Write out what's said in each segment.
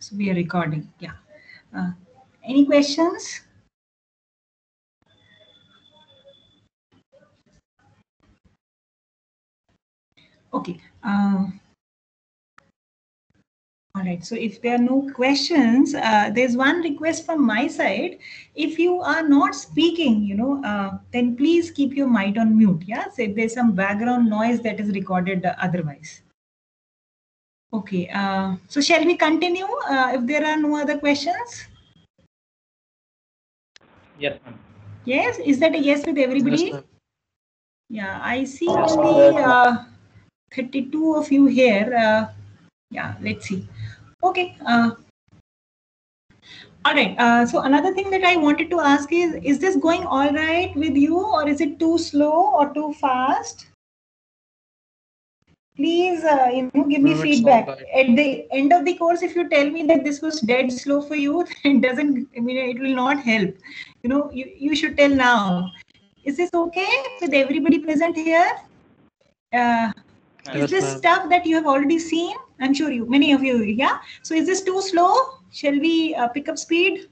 So we are recording. Yeah. Any questions? Okay. All right. So if there are no questions, there's one request from my side. If you are not speaking, then please keep your mic on mute. Yeah. So if there's some background noise that is recorded otherwise. Okay. So shall we continue if there are no other questions? Yes, ma'am. Yes. Is that a yes with everybody? Yes, Yeah. I see Yes, only 32 of you here. Yeah. Let's see. Okay. All right. So another thing that I wanted to ask is this going all right with you, or is it too slow or too fast? Please, give me ma'am, it's all feedback. right. At the end of the course, if you tell me that this was dead slow for you, then it doesn't, it will not help. You should tell now. Is this okay with everybody present here? Is Yes, this ma'am. stuff that you have already seen? I'm sure many of you, yeah? So is this too slow? Shall we pick up speed?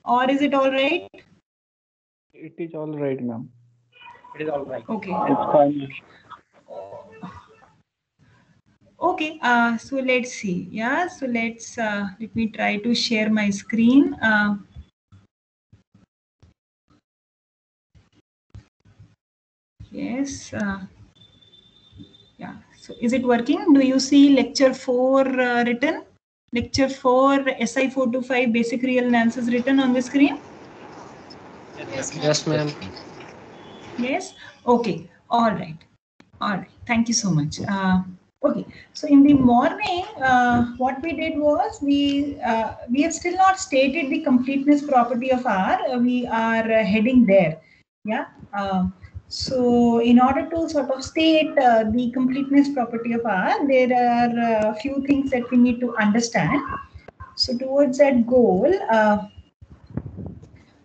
Or is it all right? It is all right, ma'am. it is all right. Okay. It's fine. Okay. So let's see. Yeah. So let me try to share my screen. Yes. Yeah. So is it working? Do you see lecture 4 written? Lecture 4 SI 425 basic real analysis written on the screen? Yes, ma'am. Yes. Okay. All right. All right. Thank you so much. Okay. So in the morning, what we did was we have still not stated the completeness property of R. We are heading there. Yeah. So in order to sort of state the completeness property of R, there are a few things that we need to understand. So towards that goal,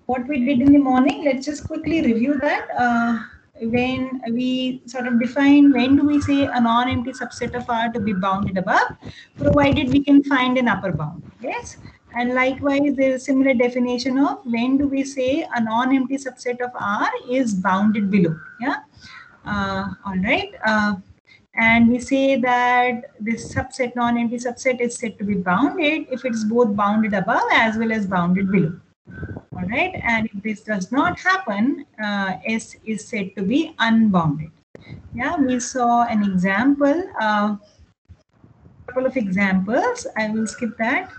what we did in the morning, let's just quickly review that. When we sort of define when do we say a non-empty subset of R to be bounded above, provided we can find an upper bound. Yes. And likewise, there is a similar definition of when do we say a non-empty subset of R is bounded below. Yeah. All right. And we say that this subset, non-empty subset, is said to be bounded if it's both bounded above as well as bounded below. All right, and if this does not happen, S is said to be unbounded. Yeah, we saw an example, couple of examples. I will skip that,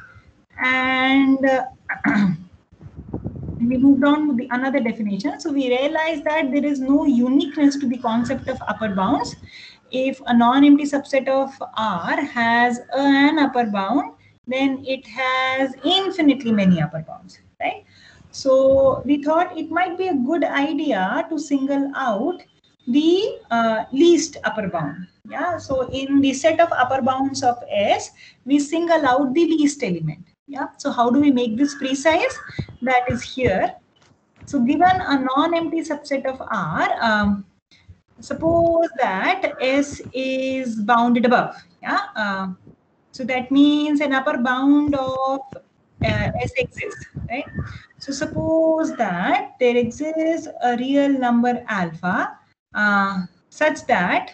and we moved on to the another definition. So we realized that there is no uniqueness to the concept of upper bounds. If a non-empty subset of R has an upper bound, then it has infinitely many upper bounds, right? So we thought it might be a good idea to single out the least upper bound. Yeah. So in the set of upper bounds of S, we single out the least element. Yeah. So how do we make this precise? That is here. So given a non-empty subset of R, suppose that S is bounded above. Yeah. So that means an upper bound of S exists, right? So suppose that there exists a real number alpha such that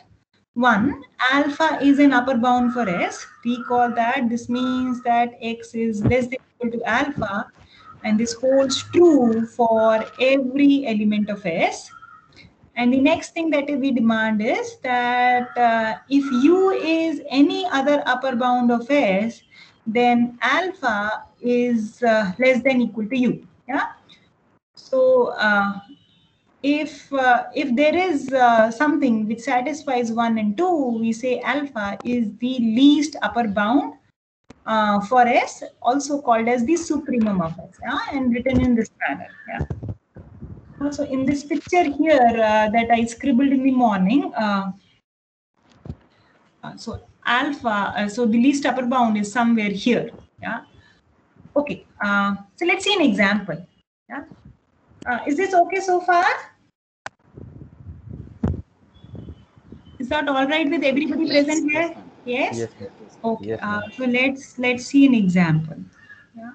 1 alpha is an upper bound for S. Recall that this means that X is less than or equal to alpha, and this holds true for every element of S. And the next thing that we demand is that if U is any other upper bound of S, then alpha is less than equal to U. Yeah. So if there is something which satisfies 1 and 2, we say alpha is the least upper bound for S, also called as the supremum of S, yeah, and written in this manner. Yeah. So in this picture here that I scribbled in the morning, so alpha, so the least upper bound is somewhere here. Yeah. Okay. So let's see an example. Yeah. Is this okay so far? Is that all right with everybody present here? Yes. Yes, ma'am. Okay. Yes, ma'am. So let's see an example. Yeah.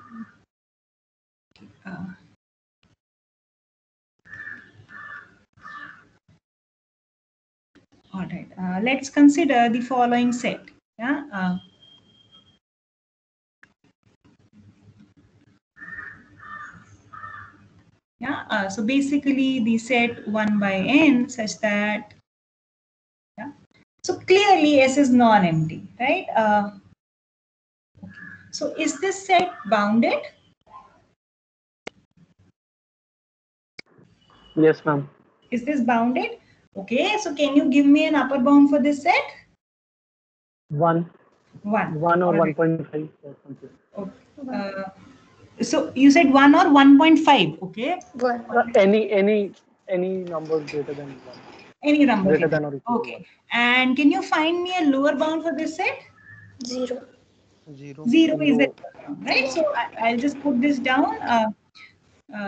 All right. Let's consider the following set. Yeah. So basically the set 1 by n such that, yeah. So clearly S is non-empty, right? So is this set bounded? Yes, ma'am. Is this bounded? Okay, so can you give me an upper bound for this set? 1 1. 1 or All right. 1.5 or something. Okay. So you said 1 or 1.5, okay? Any number greater than 1. Any number. Greater than or equal to 1. Okay. And can you find me a lower bound for this set? 0. 0 is the lower bound, right? So I'll just put this down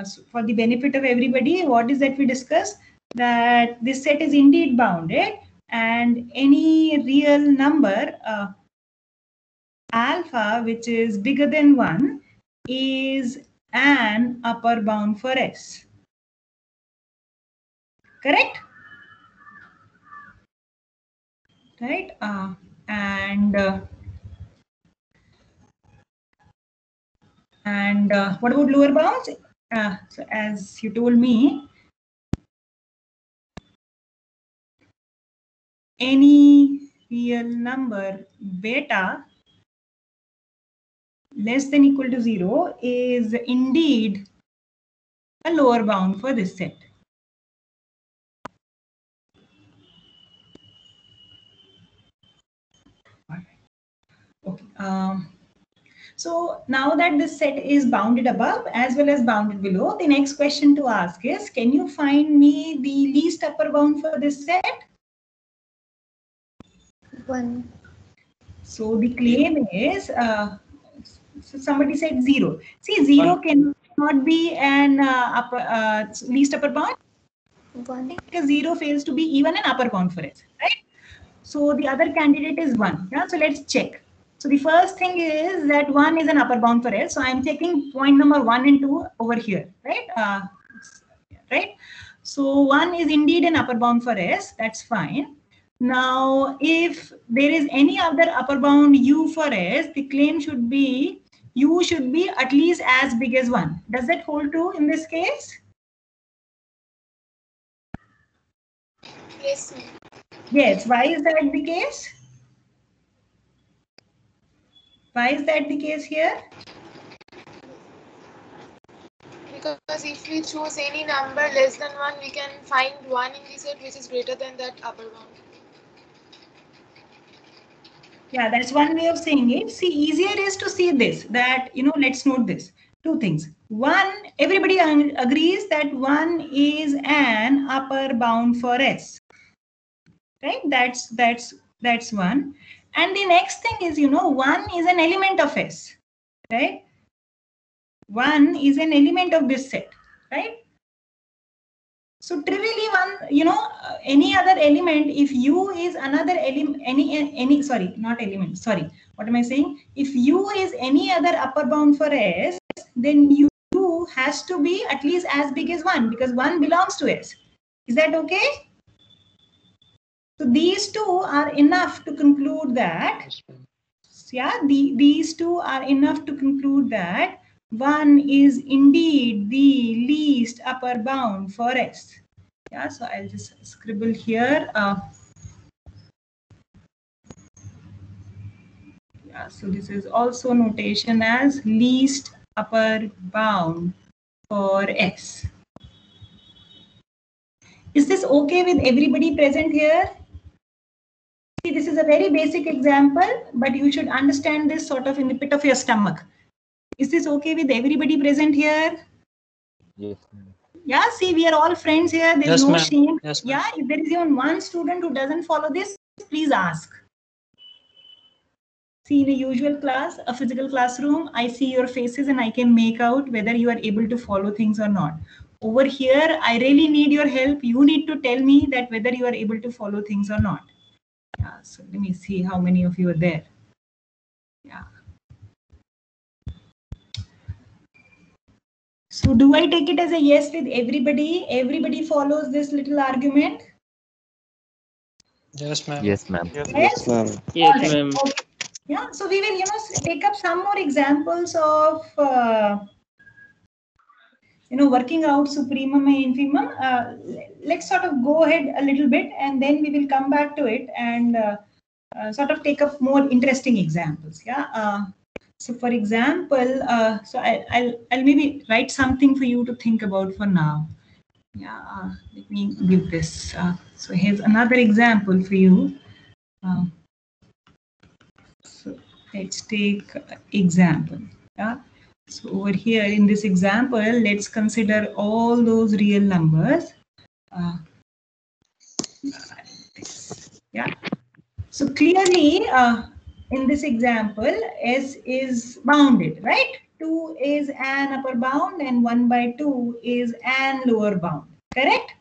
so for the benefit of everybody. What is that we discussed? That this set is indeed bounded, and any real number alpha which is bigger than 1 is an upper bound for S. Correct? Right? And what about lower bounds? So as you told me, any real number beta less than equal to 0 is indeed a lower bound for this set. Okay. So now that this set is bounded above as well as bounded below, the next question to ask is, can you find me the least upper bound for this set? 1. So the claim is, so somebody said 0. See, 0 cannot be an least upper bound. 1. Because 0 fails to be even an upper bound for S, right? So the other candidate is 1. Yeah, so let's check. So the first thing is that 1 is an upper bound for S. So I'm taking point number 1 and 2 over here, right? Right. So 1 is indeed an upper bound for S. That's fine. Now, if there is any other upper bound U for S, the claim should be U should be at least as big as 1. Does that hold true in this case? Yes. Yes. Why is that the case? Why is that the case here? Because if we choose any number less than 1, we can find 1 in the set which is greater than that upper bound. Yeah, that's one way of saying it. See, easier is to see this, that, let's note this. Two things. One, everybody agrees that 1 is an upper bound for S. Right? That's one. And the next thing is, 1 is an element of S. Right? 1 is an element of this set. Right? So trivially, any other element, if U is another element, sorry, not element, sorry, what am I saying? If U is any other upper bound for S, then U has to be at least as big as 1 because 1 belongs to S. Is that okay? So these two are enough to conclude that, these two are enough to conclude that 1 is indeed the least upper bound for S. Yeah, so I'll just scribble here. So this is also notation as least upper bound for S. Is this okay with everybody present here? See, this is a very basic example, but you should understand this sort of in the pit of your stomach. Is this okay with everybody present here? Yes. Yeah, see, we are all friends here. There is Yes, no ma'am. shame. Yes, ma'am. Yeah, if there is even one student who doesn't follow this, please ask. See, in a usual class, a physical classroom, I see your faces and I can make out whether you are able to follow things or not. Over here, I really need your help. You need to tell me that whether you are able to follow things or not. Yeah, so let me see how many of you are there. Yeah. So do I take it as a yes with everybody? Everybody follows this little argument? Yes, ma'am. Yes, ma'am. Yes, ma'am. Yes, all right. ma'am. Okay. Yeah, so we will, take up some more examples of, working out supremum and infimum. Let's sort of go ahead a little bit, and then we will come back to it and sort of take up more interesting examples. Yeah. So, for example, so I'll maybe write something for you to think about for now. Yeah. Let me give this. So here's another example for you. So let's take example. Yeah. So over here in this example, let's consider all those real numbers. Yeah. So clearly, in this example, S is bounded, right? 2 is an upper bound and 1 by 2 is an lower bound. Correct?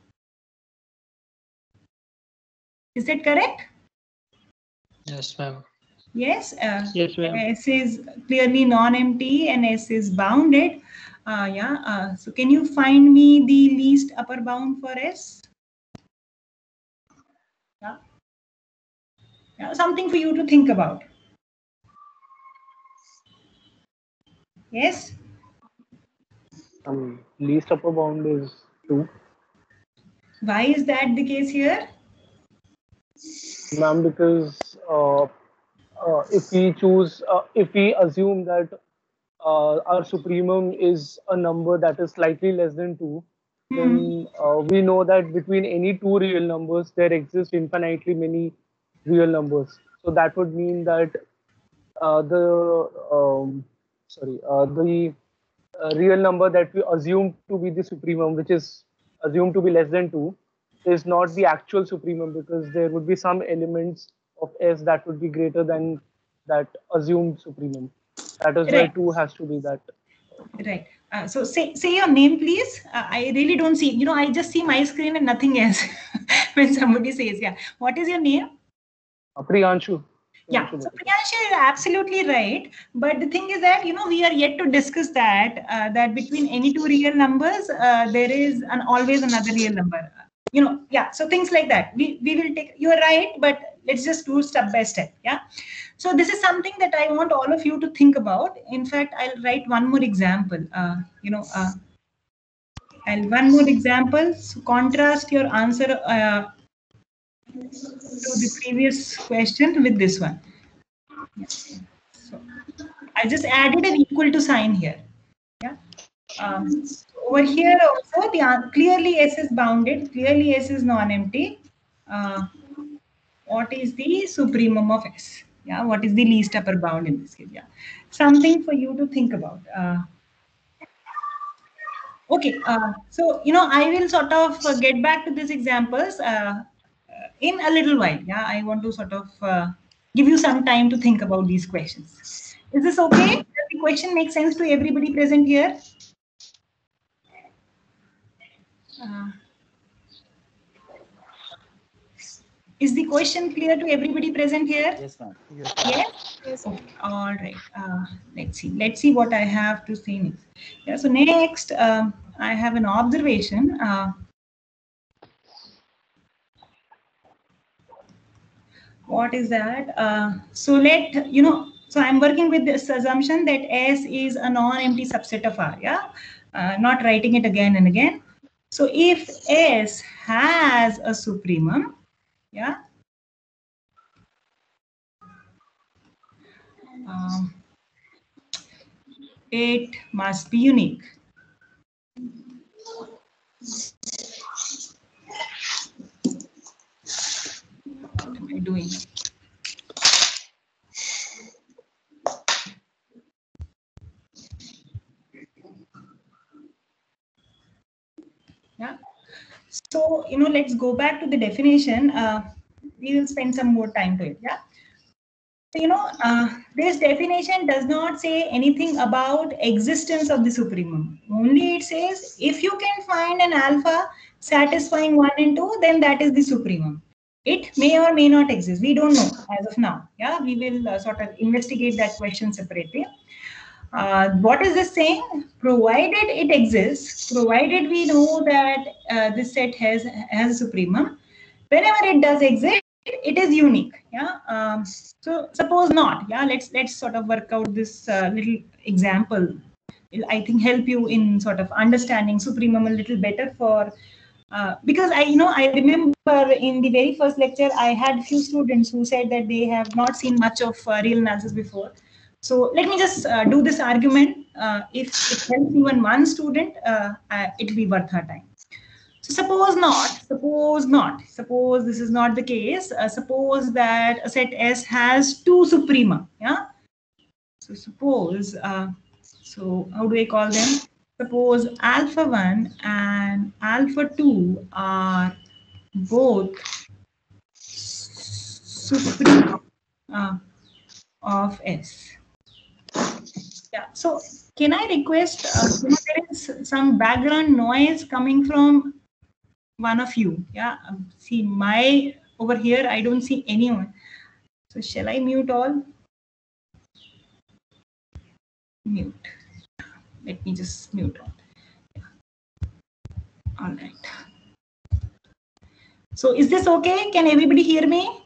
Is that correct? Yes, ma'am. Yes. Yes, ma'am. S is clearly non-empty and S is bounded. Yeah. So can you find me the least upper bound for S? Yeah. Yeah. Something for you to think about. Yes. Least upper bound is 2. Why is that the case here? Ma'am, because if we assume that our supremum is a number that is slightly less than 2, then we know that between any two real numbers, there exist infinitely many real numbers. So that would mean that the real number that we assume to be the supremum, which is assumed to be less than 2, is not the actual supremum, because there would be some elements of S that would be greater than that assumed supremum. That is why Right. 2 has to be that. Right. So say your name, please. I really don't see. I just see my screen and nothing else when somebody says, yeah. What is your name? Priyanshu. Yeah, so Priyanshu is absolutely right. But the thing is that, we are yet to discuss that between any two real numbers, there is always another real number. Yeah, so things like that. We will take, you're right, but let's just do step by step. Yeah. So this is something that I want all of you to think about. In fact, I'll write one more example. One more example. So contrast your answer to the previous question with this one. Yeah. So I just added an equal to sign here. Yeah. Over here also, clearly S is bounded. Clearly S is non-empty. What is the supremum of S? Yeah. What is the least upper bound in this case? Yeah. Something for you to think about. Okay. So I will sort of get back to these examples in a little while. Yeah. I want to sort of give you some time to think about these questions. Is this okay? Does the question make sense to everybody present here? Is the question clear to everybody present here? Yes, ma'am. Yes? Yes. Okay. All right. Let's see. Let's see what I have to say next. Yeah. So next, I have an observation. What is that? So so I'm working with this assumption that S is a non-empty subset of R. Yeah. Not writing it again and again. So if S has a supremum, yeah. It must be unique. What am I doing? Yeah. So, let's go back to the definition. We will spend some more time to it. Yeah. So, this definition does not say anything about existence of the supremum. Only it says if you can find an alpha satisfying 1 and 2, then that is the supremum. It may or may not exist. We don't know as of now. Yeah, we will sort of investigate that question separately. What is this saying? Provided it exists, provided we know that this set has a supremum, whenever it does exist, it is unique. Yeah. So suppose not. Yeah. Let's sort of work out this little example. Will, I think, help you in sort of understanding supremum a little better for. Because I remember in the very first lecture I had few students who said that they have not seen much of real analysis before. So let me just do this argument. If it helps even one student, it will be worth her time. So suppose not, suppose this is not the case. Suppose that a set S has two suprema. Yeah. So suppose, so how do I call them? Suppose alpha 1 and alpha 2 are both suprema of S. Yeah. So can I request, there is some background noise coming from one of you. Yeah. See, over here, I don't see anyone. So shall I mute all? Mute. Let me just mute all. All right. So is this okay? Can everybody hear me?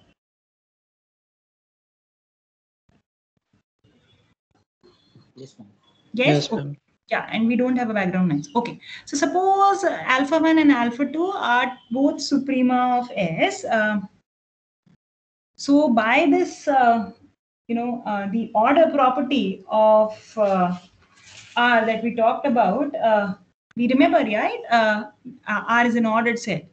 Yes, ma'am. Yes. Ma'am. Yeah, and we don't have a background noise. Okay. So suppose alpha 1 and alpha 2 are both suprema of S. So by this, the order property of R that we talked about, we remember, right? R is an ordered set.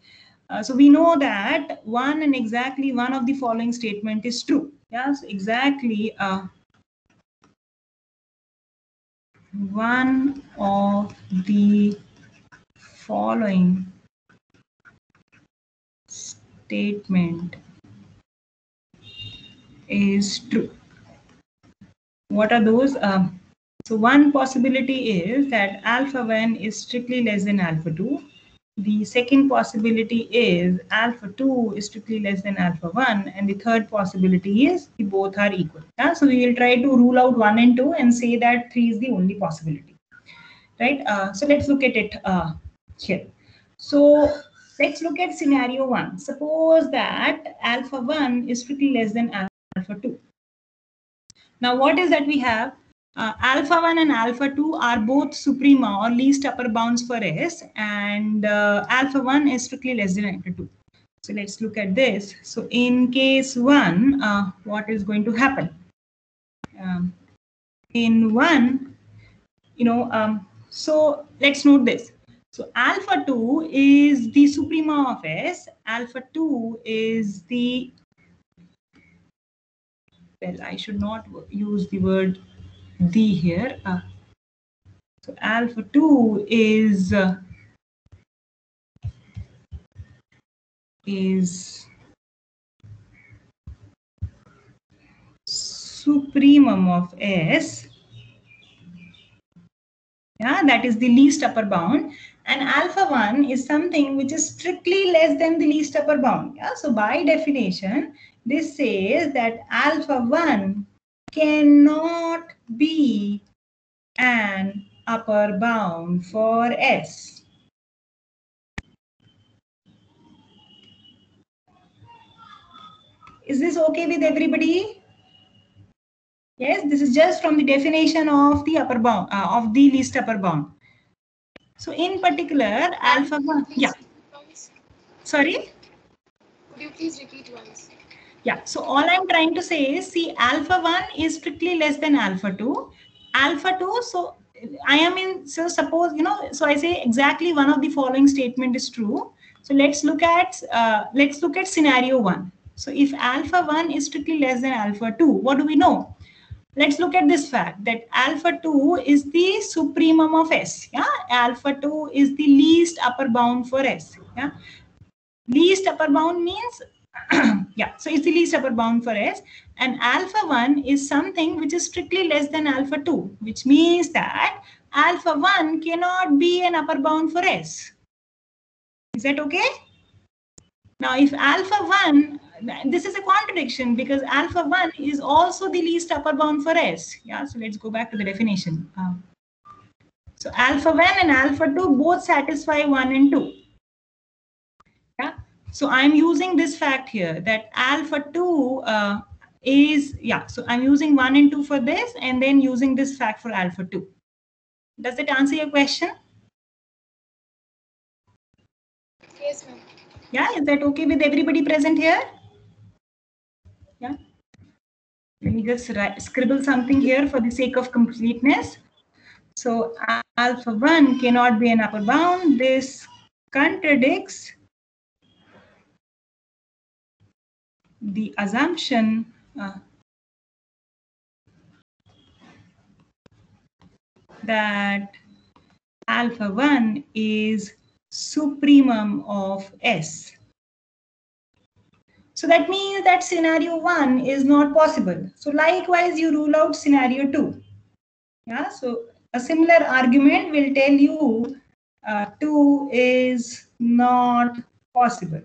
So we know that one and exactly one of the following statement is true. Yes, exactly. One of the following statement is true. What are those? So one possibility is that alpha 1 is strictly less than alpha 2. The second possibility is alpha 2 is strictly less than alpha 1. And the third possibility is the both are equal. Yeah? So we will try to rule out 1 and 2 and say that 3 is the only possibility. Right? So let's look at it here. So let's look at scenario 1. Suppose that alpha 1 is strictly less than alpha 2. Now what is that we have? Alpha 1 and alpha 2 are both suprema or least upper bounds for S, and alpha 1 is strictly less than alpha 2. So let's look at this. So in case 1, what is going to happen? In 1, so let's note this. So alpha 2 is the suprema of S. Alpha 2 is the, well, I should not use the word the here. So alpha 2 is supremum of S. Yeah, that is the least upper bound. And alpha 1 is something which is strictly less than the least upper bound. Yeah, so by definition, this says that alpha 1 cannot be an upper bound for S. Is this okay with everybody? Yes, this is just from the definition of the upper bound, of the least upper bound. So in particular, alpha 1, yeah. Sorry? Could you please repeat once? Yeah, so all I'm trying to say is, see, alpha 1 is strictly less than alpha 2. Alpha 2, so I am in, so suppose, so I say exactly one of the following statement is true. So let's look at scenario 1. So if alpha 1 is strictly less than alpha 2, what do we know? Let's look at this fact that alpha 2 is the supremum of S. Yeah, alpha 2 is the least upper bound for S. Yeah, least upper bound means yeah, so it's the least upper bound for S, and alpha 1 is something which is strictly less than alpha 2, which means that alpha 1 cannot be an upper bound for S. Is that okay? Now, if alpha 1, this is a contradiction because alpha 1 is also the least upper bound for S. Yeah, so let's go back to the definition. So alpha 1 and alpha 2 both satisfy 1 and 2. Yeah. So I'm using this fact here that alpha 2 is, yeah, so I'm using 1 and 2 for this and then using this fact for alpha 2. Does that answer your question? Yes, ma'am. Yeah, is that okay with everybody present here? Yeah. Let me just scribble something here for the sake of completeness. So alpha 1 cannot be an upper bound. This contradicts the assumption that alpha 1 is supremum of S. So that means that scenario 1 is not possible. So likewise, you rule out scenario 2. Yeah, so a similar argument will tell you 2 is not possible.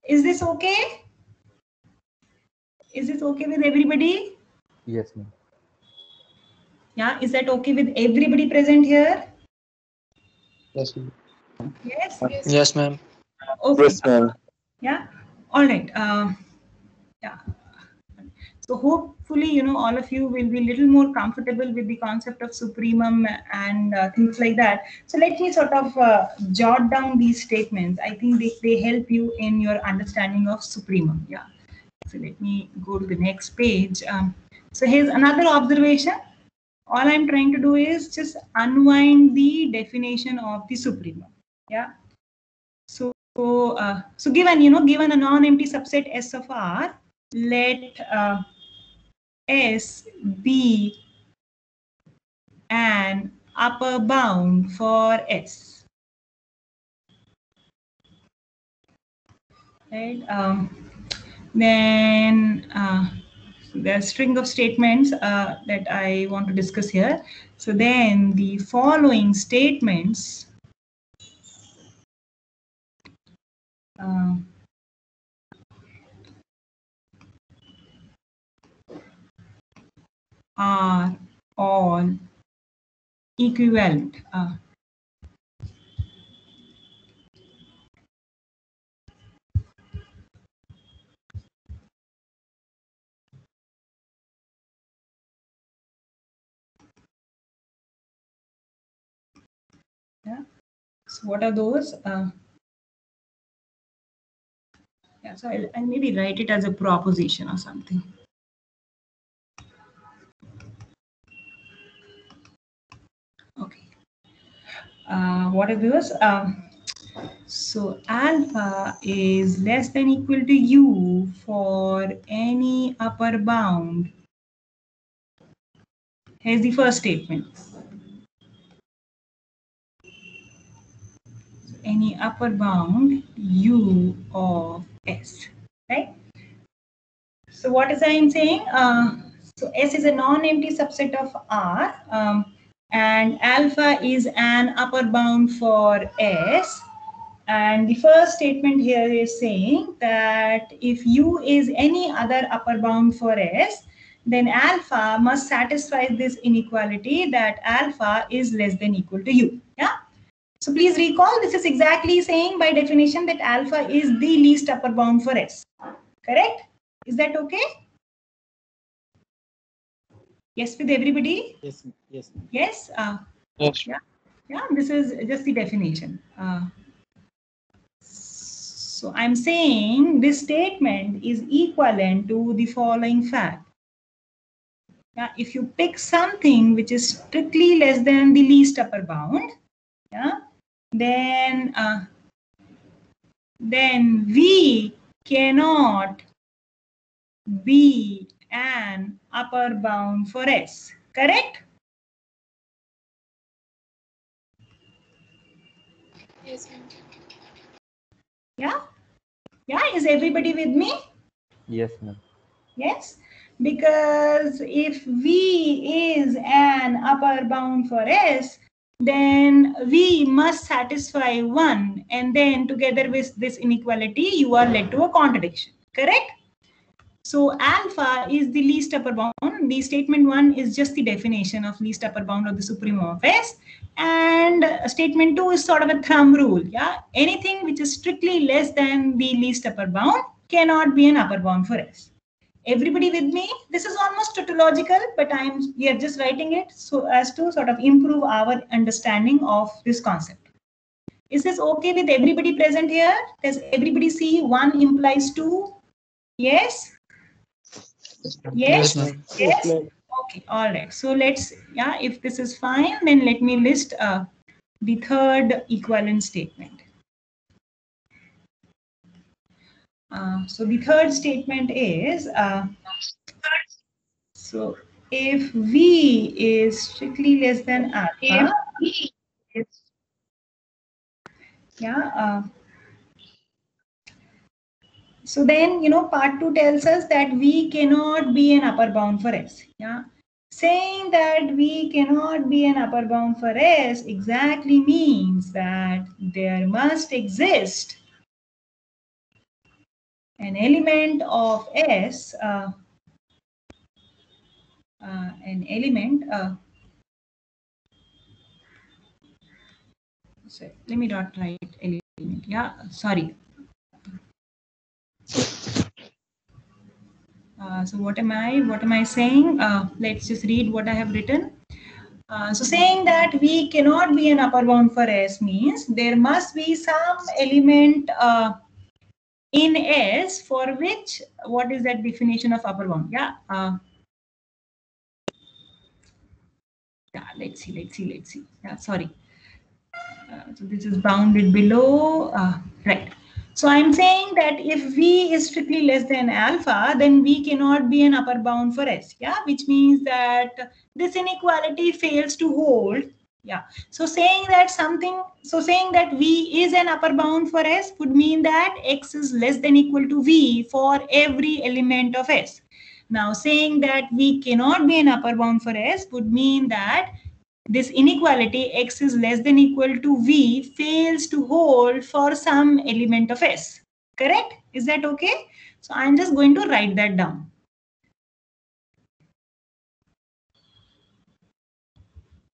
Is this okay? Is this okay with everybody? Yes, ma'am. Yeah, is that okay with everybody present here? Yes, ma'am. Yes? Yes, ma'am. Okay. Yes, ma'am. Yeah, all right. Yeah. So hopefully, you know, all of you will be a little more comfortable with the concept of supremum and things like that. So let me sort of jot down these statements. I think they help you in your understanding of supremum. Yeah. So let me go to the next page. So here's another observation. All I'm trying to do is just unwind the definition of the supremum. Yeah. So given, you know, given a non-empty subset S of R, let S be an upper bound for S. Right? Then there are a string of statements that I want to discuss here. So then the following statements are all equivalent. Yeah. So what are those? Yeah. So I'll maybe write it as a proposition or something. Okay. What are those? So alpha is less than equal to u for any upper bound. Here's the first statement. So any upper bound u of S, right? So what is I am saying? So S is a non-empty subset of R, and alpha is an upper bound for S. And the first statement here is saying that if U is any other upper bound for S, then alpha must satisfy this inequality that alpha is less than equal to U. Yeah. So please recall, this is exactly saying by definition that alpha is the least upper bound for S. Correct? Is that okay? Yes, with everybody? Yes, yes, ma'am. Yes? Yes. Yeah, this is just the definition. So I'm saying this statement is equivalent to the following fact. Yeah, if you pick something which is strictly less than the least upper bound, yeah, then V cannot be an upper bound for S. Correct? Yes, ma'am. Yeah? Yeah, is everybody with me? Yes, ma'am. Yes, because if V is an upper bound for S, then V must satisfy 1, and then together with this inequality, you are led to a contradiction, correct? So alpha is the least upper bound. The statement 1 is just the definition of least upper bound of the supremum of S. And statement 2 is sort of a thumb rule. Yeah, anything which is strictly less than the least upper bound cannot be an upper bound for S. Everybody with me? This is almost tautological, but we are just writing it so as to sort of improve our understanding of this concept. Is this okay with everybody present here? Does everybody see 1 implies 2? Yes? Yes? Yes? Okay, all right. So let's, yeah, if this is fine, then let me list the third equivalent statement. So the third statement is, so if V is strictly less than alpha, yeah, so then, part 2 tells us that V cannot be an upper bound for S. Yeah. Saying that V cannot be an upper bound for S exactly means that there must exist an element of S, an element, sorry, let me not write element, yeah, sorry. So what am I saying? Let's just read what I have written. So saying that V cannot be an upper bound for S means there must be some element in S for which, what is that definition of upper bound? Yeah. Yeah, let's see. Yeah, sorry. So this is bounded below, right. So I'm saying that if V is strictly less than alpha, then V cannot be an upper bound for S, yeah, which means that this inequality fails to hold. Yeah. So saying that V is an upper bound for S would mean that X is less than equal to V for every element of S. Now saying that V cannot be an upper bound for S would mean that this inequality X is less than equal to V fails to hold for some element of S. Correct? Is that okay? So I'm just going to write that down.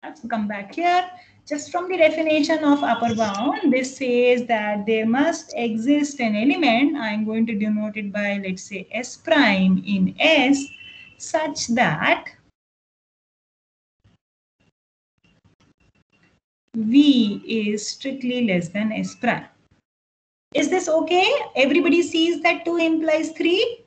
Let's come back here. Just from the definition of upper bound, this says that there must exist an element. I'm going to denote it by, let's say, S prime in S, such that V is strictly less than S prime. Is this okay? Everybody sees that 2 implies 3?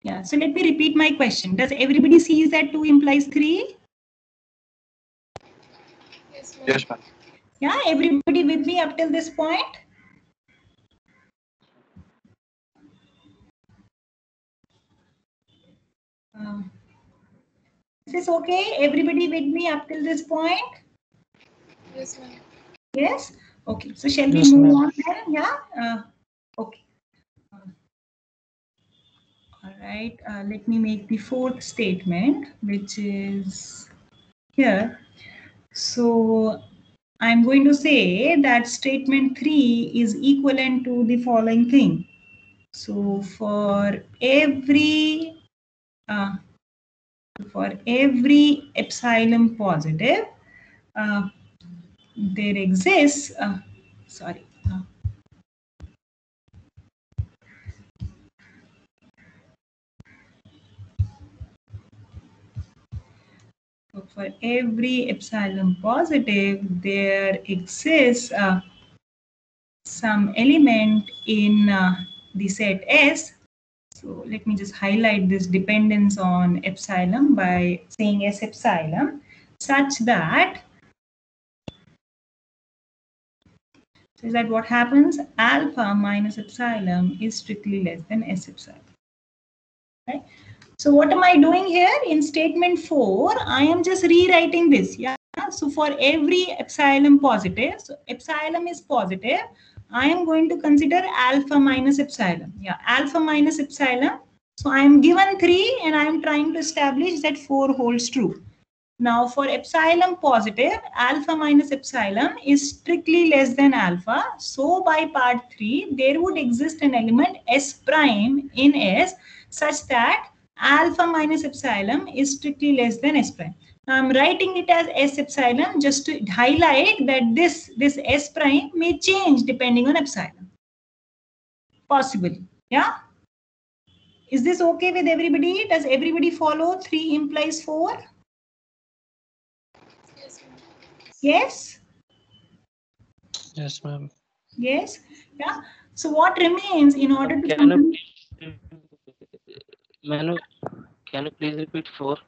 Yeah, so let me repeat my question. Does everybody sees that 2 implies 3? Yes, ma'am. Yeah, everybody with me up till this point? Is this okay? Everybody with me up till this point? Yes, ma'am. Yes? Okay, so shall Yes, we move ma'am. on then? Yeah? Okay. All right, let me make the fourth statement, which is here. So I'm going to say that statement 3 is equivalent to the following thing. So for every epsilon positive, there exists, for every epsilon positive, there exists some element in the set S. So let me just highlight this dependence on epsilon by saying S epsilon, such that what happens, alpha minus epsilon is strictly less than S epsilon. Right? So what am I doing here? In statement 4, I am just rewriting this. Yeah. So for every epsilon positive, so epsilon is positive, I am going to consider alpha minus epsilon. Yeah, alpha minus epsilon. So I am given 3 and I am trying to establish that 4 holds true. Now for epsilon positive, alpha minus epsilon is strictly less than alpha. So by part 3, there would exist an element S prime in S such that alpha minus epsilon is strictly less than S prime. Now I'm writing it as S epsilon just to highlight that this S prime may change depending on epsilon. Possibly. Yeah? Is this okay with everybody? Does everybody follow 3 implies 4? Yes? Yes, ma'am. Yes? Yeah. So what remains in order to complete? Manu, can you please repeat 4?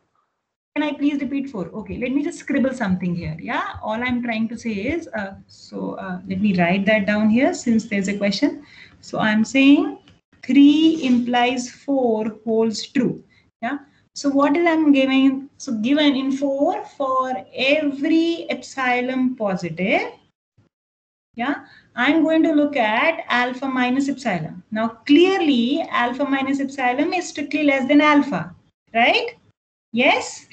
Can I please repeat 4? Okay, let me just scribble something here. Yeah, all I'm trying to say is, let me write that down here since there's a question. So I'm saying 3 implies 4 holds true. Yeah. So what is I'm giving? So given in 4, for every epsilon positive, yeah, I'm going to look at alpha minus epsilon. Now clearly alpha minus epsilon is strictly less than alpha, right? Yes?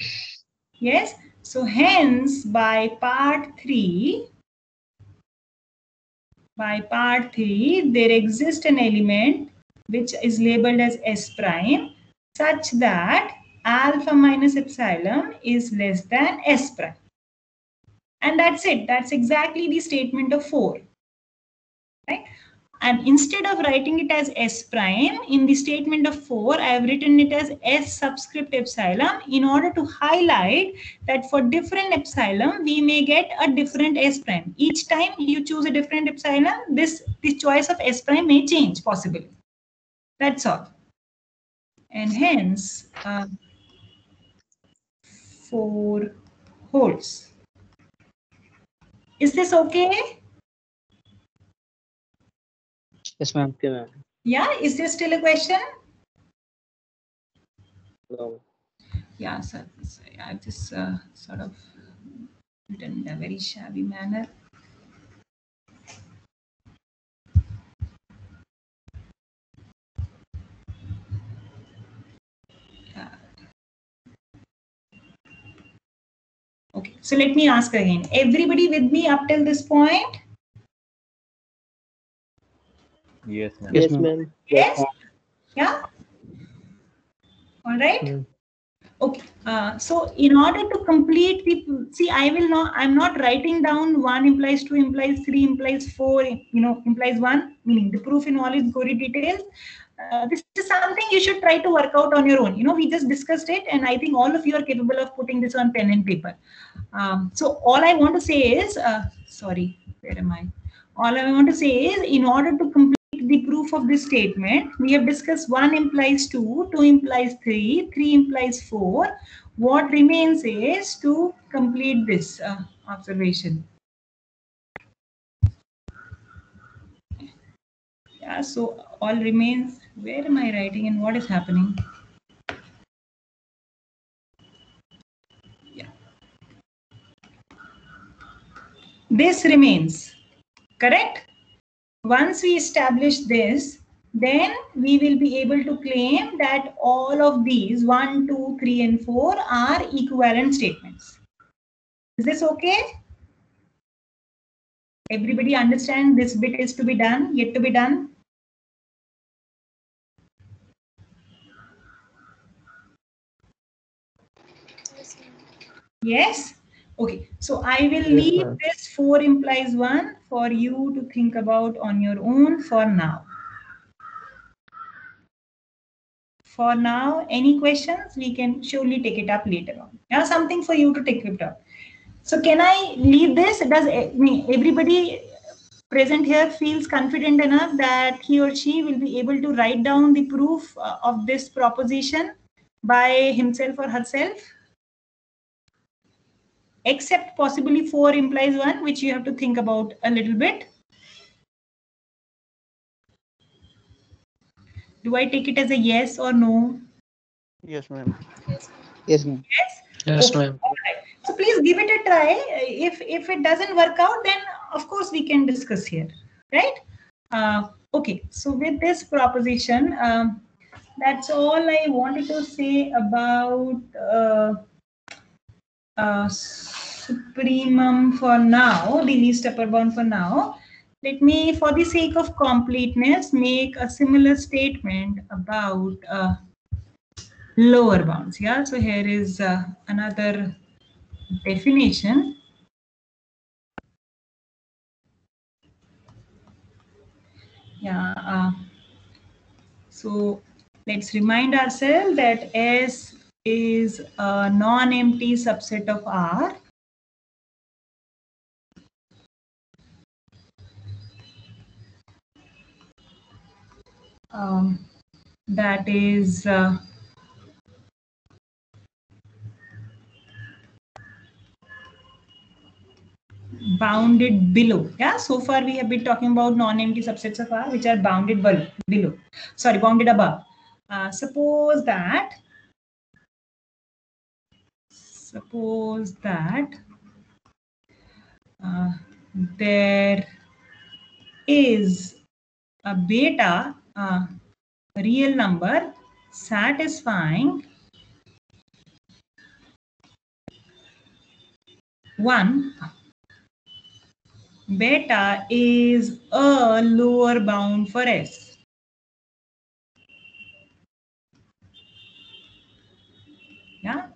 Yes. So hence by part 3, there exists an element which is labeled as S prime such that alpha minus epsilon is less than S prime. And that's it. That's exactly the statement of 4. Right? And instead of writing it as S prime, in the statement of 4, I have written it as S subscript epsilon in order to highlight that for different epsilon, we may get a different S prime. Each time you choose a different epsilon, this choice of S prime may change possibly. That's all. And hence, 4 holds. Is this okay? Yes, ma'am. Okay, ma'am. Yeah, is there still a question? No. Yeah, sir. I've just sort of written in a very shabby manner. Okay, so let me ask again. Everybody with me up till this point? Yes, ma'am. Yes, ma'am. Yes? Yeah? All right. Mm. Okay. So in order to complete the, see, I'm not writing down 1 implies 2 implies 3 implies 4, implies 1, meaning the proof in all its gory details. This is something you should try to work out on your own. We just discussed it, and I think all of you are capable of putting this on pen and paper. So all I want to say is, sorry, where am I? All I want to say is, in order to complete the proof of this statement, we have discussed 1 implies 2, 2 implies 3, 3 implies 4. What remains is to complete this observation. Yeah, so all remains, where am I writing and what is happening? Yeah. This remains, correct? Once we establish this, then we will be able to claim that all of these 1, 2, 3, and 4 are equivalent statements. Is this okay? Everybody understand this bit is to be done, yet to be done? Yes? Okay, so I will leave this 4 implies 1 for you to think about on your own for now. for now, any questions, we can surely take it up later on. Yeah, something for you to take it up. So can I leave this? Does everybody present here feels confident enough that he or she will be able to write down the proof of this proposition by himself or herself? Except possibly 4 implies 1, which you have to think about a little bit. Do I take it as a yes or no? Yes, ma'am. Yes, ma'am. Yes? Yes, Okay. ma'am. All right. So please give it a try. If it doesn't work out, then of course we can discuss here, right? Okay. So with this proposition, that's all I wanted to say about supremum for now, the least upper bound for now. Let me, for the sake of completeness, make a similar statement about lower bounds. Yeah. So here is another definition. Yeah. So let's remind ourselves that S is a non-empty subset of R. That is bounded below. Yeah, so far we have been talking about non-empty subsets of R which are bounded below. Sorry, bounded above. Suppose that there is a beta real number satisfying 1. Beta is a lower bound for S. Yeah.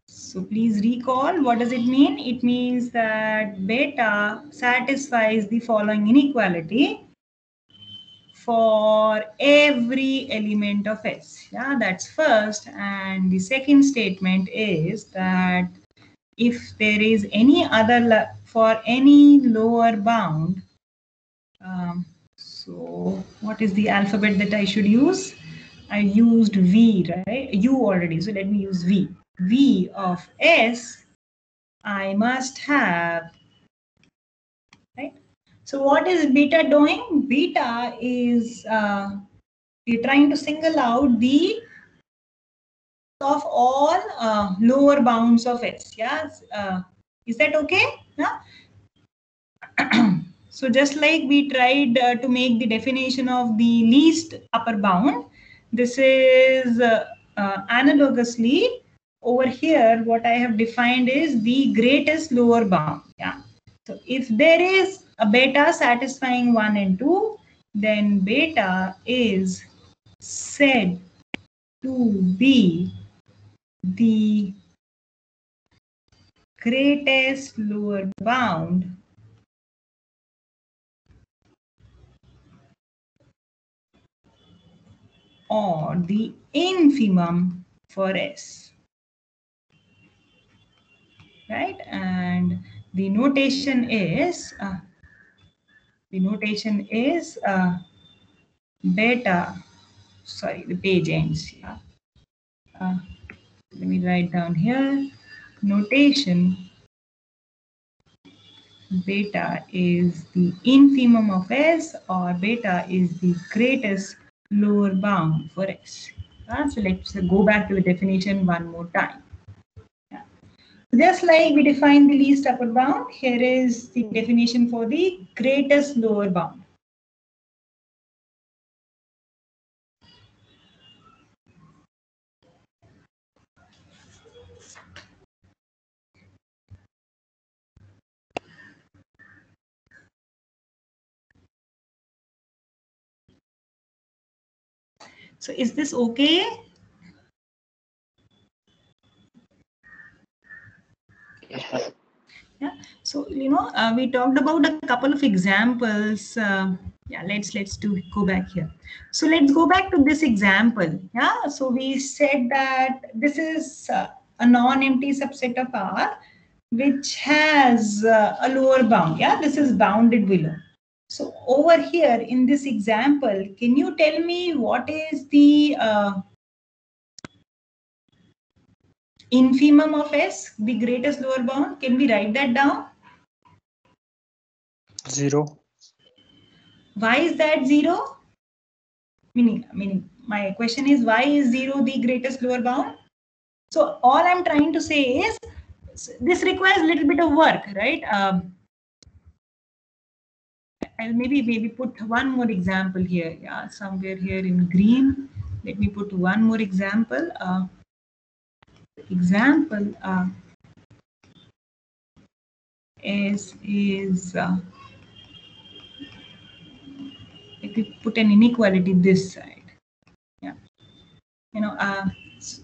So please recall, what does it mean? It means that beta satisfies the following inequality for every element of S. Yeah, that's first. And the second statement is that if there is any other for any lower bound, so what is the alphabet that I should use? I used V, right? U already, so let me use V. V of S, I must have, right? So what is beta doing? Beta is we're trying to single out the of all lower bounds of S. Yeah, is that okay? Yeah. So just like we tried to make the definition of the least upper bound, this is analogously over here what I have defined is the greatest lower bound. Yeah. So if there is a beta satisfying 1 and 2, then beta is said to be the greatest lower bound or the infimum for S, right? And the notation is beta. Sorry, the page ends. Yeah. Let me write down here. Notation beta is the infimum of S, or beta is the greatest lower bound for S. So let's go back to the definition one more time. Just like we define the least upper bound, here is the definition for the greatest lower bound. So is this okay? Yeah. So, we talked about a couple of examples Yeah, let's go back here. So let's go back to this example. Yeah, so we said that this is a non-empty subset of R which has a lower bound. Yeah, this is bounded below. So over here in this example, can you tell me what is the infimum of S, the greatest lower bound? Can we write that down? 0. Why is that 0? Meaning, my question is, why is 0 the greatest lower bound? So all I'm trying to say is, this requires a little bit of work, right? I'll maybe put one more example here. Yeah, somewhere here in green. Let me put one more example. Is if we put an inequality this side. Yeah,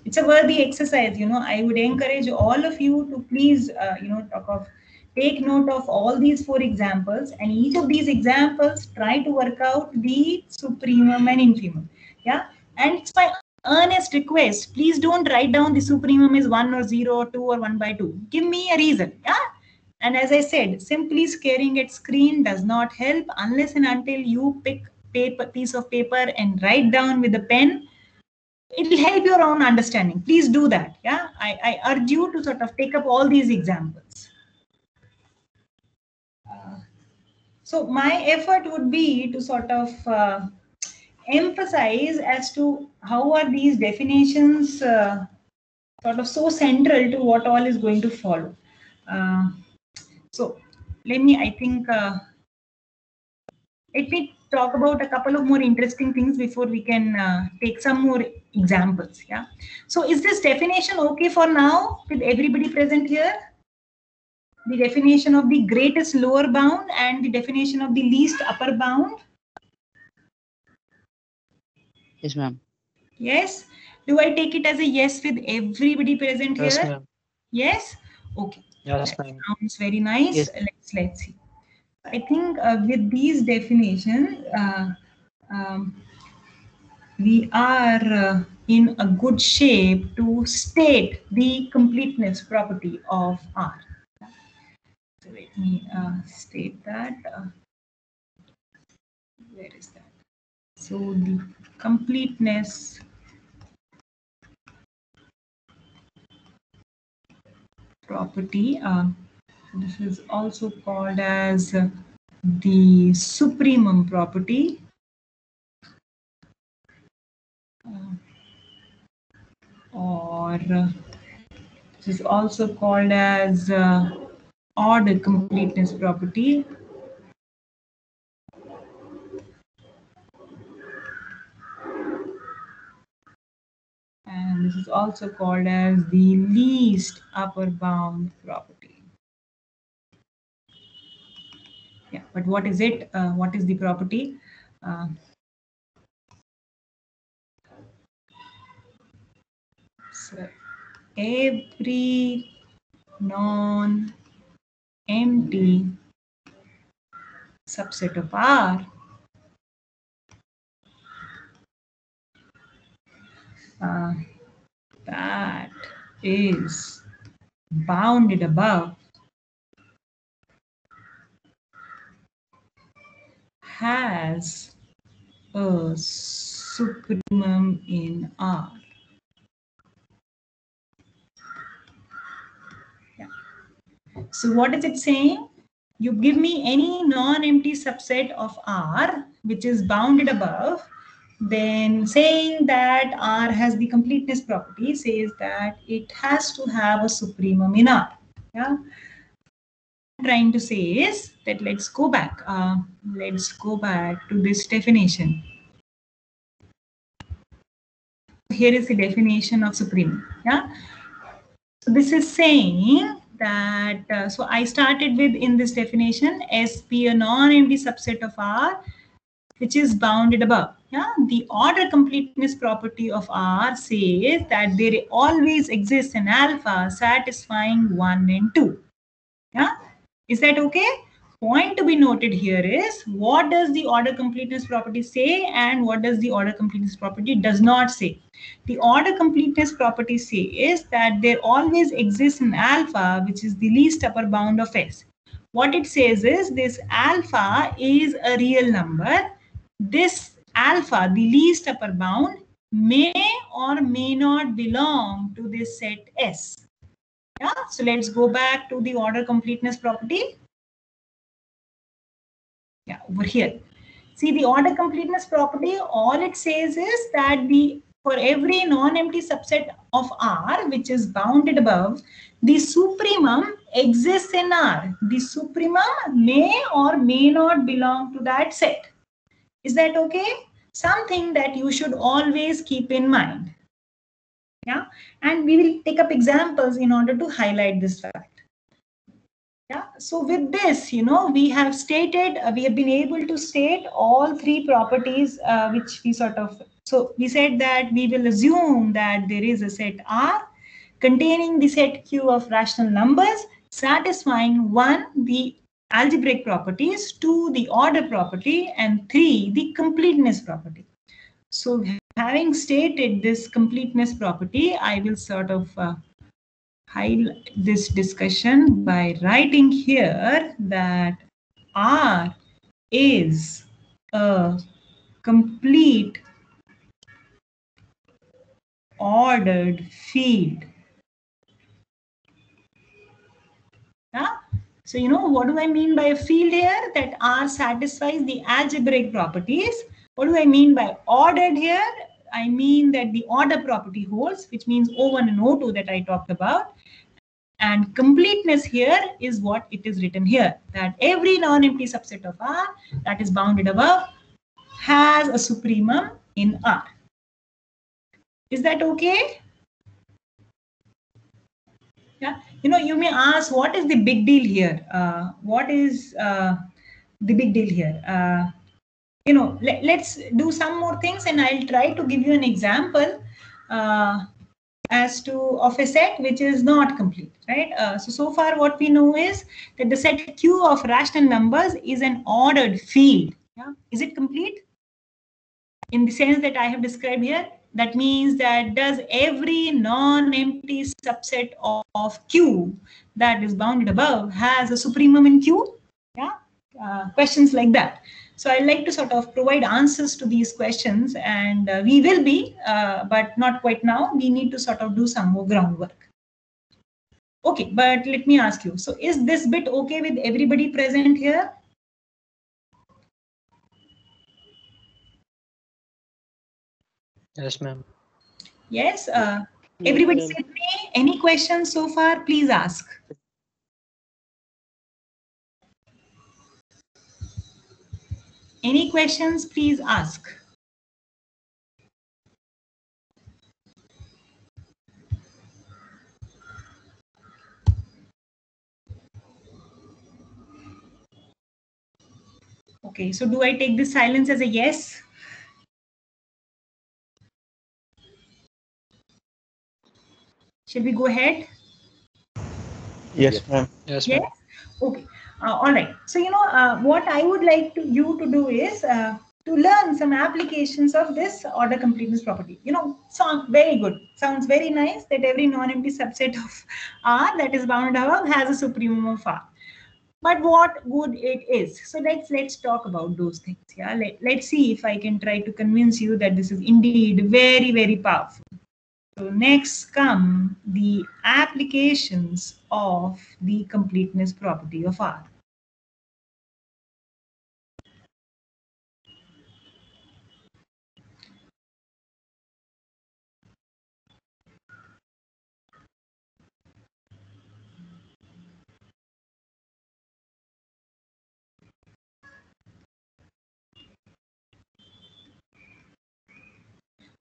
it's a worthy exercise. I would encourage all of you to please take note of all these 4 examples, and each of these examples try to work out the supremum and infimum. Yeah, and it's my earnest request, please don't write down the supremum is 1 or 0 or 2 or 1 by 2. Give me a reason. Yeah, and as I said, simply staring at screen does not help unless and until you pick piece of paper and write down with a pen. It will help your own understanding. Please do that. Yeah, I urge you to sort of take up all these examples. So my effort would be to sort of emphasize as to how are these definitions sort of so central to what all is going to follow. So let me talk about a couple of more interesting things before we can take some more examples. Yeah. So is this definition okay for now with everybody present here? The definition of the greatest lower bound and the definition of the least upper bound? Yes, ma'am. Yes. Do I take it as a yes with everybody present Yes, here? ma'am. Yes. Okay. Yes, That ma'am. sounds very nice. Yes. Let's see. I think with these definitions, we are in a good shape to state the completeness property of R. So let me state that. Where is that? So the completeness property, this is also called as the supremum property. Or this is also called as odd completeness property. And this is also called as the least upper bound property. Yeah, but what is it? What is the property? So every non-empty subset of R that is bounded above has a supremum in R. Yeah. So what is it saying? You give me any non-empty subset of R which is bounded above, then saying that R has the completeness property says that it has to have a supremum in R. Yeah. What I'm trying to say is that let's go back to this definition. Here is the definition of supremum. Yeah. So this is saying that, so I started with in this definition, S be a non-empty subset of R which is bounded above. Yeah, the order completeness property of R says that there always exists an alpha satisfying 1 and 2. Yeah, is that okay? point to be noted here is what does the order completeness property say and what does the order completeness property does not say. The order completeness property says that there always exists an alpha which is the least upper bound of S. What it says is this alpha is a real number. This alpha, the least upper bound, may or may not belong to this set S. Yeah, so let's go back to the order completeness property. Yeah, over here. See, the order completeness property, all it says is that for every non-empty subset of R which is bounded above, the supremum exists in R. The supremum may or may not belong to that set. Is that okay? Something that you should always keep in mind. Yeah, and we will take up examples in order to highlight this fact. Yeah, so with this, we have stated, we have been able to state all three properties which we so we said that we will assume that there is a set R containing the set Q of rational numbers satisfying 1, the algebraic properties, 2, the order property, and 3, the completeness property. So having stated this completeness property, I will highlight this discussion by writing here that R is a complete ordered field. Yeah? So, what do I mean by a field here? That R satisfies the algebraic properties. What do I mean by ordered here? I mean that the order property holds, which means O1 and O2 that I talked about. And completeness here is what it is written here, that every non-empty subset of R that is bounded above has a supremum in R. Is that okay? Yeah. You may ask, what is the big deal here? What is the big deal here? Let's do some more things and I'll try to give you an example of a set which is not complete, right? So far what we know is that the set Q of rational numbers is an ordered field. Yeah? Is it complete? In the sense that I have described here, that means that does every non-empty subset of Q that is bounded above has a supremum in Q? Yeah, questions like that. So I like to provide answers to these questions, and we will be, but not quite now. We need to do some more groundwork. Okay, but let me ask you. So is this bit okay with everybody present here? Yes, ma'am. Yes. Everybody said me. Any questions so far? Please ask. Any questions? Please ask. Okay, so do I take this silence as a yes? Shall we go ahead? Yes, ma'am. Yes, ma'am. Yes? Okay. All right. So, what I would like you to do is to learn some applications of this order completeness property. Sounds very good. Sounds very nice that every non-empty subset of R that is bounded above has a supremum of R. But what good it is? So let's talk about those things. Yeah. Let's see if I can try to convince you that this is indeed very, very powerful. So next come the applications of the completeness property of R.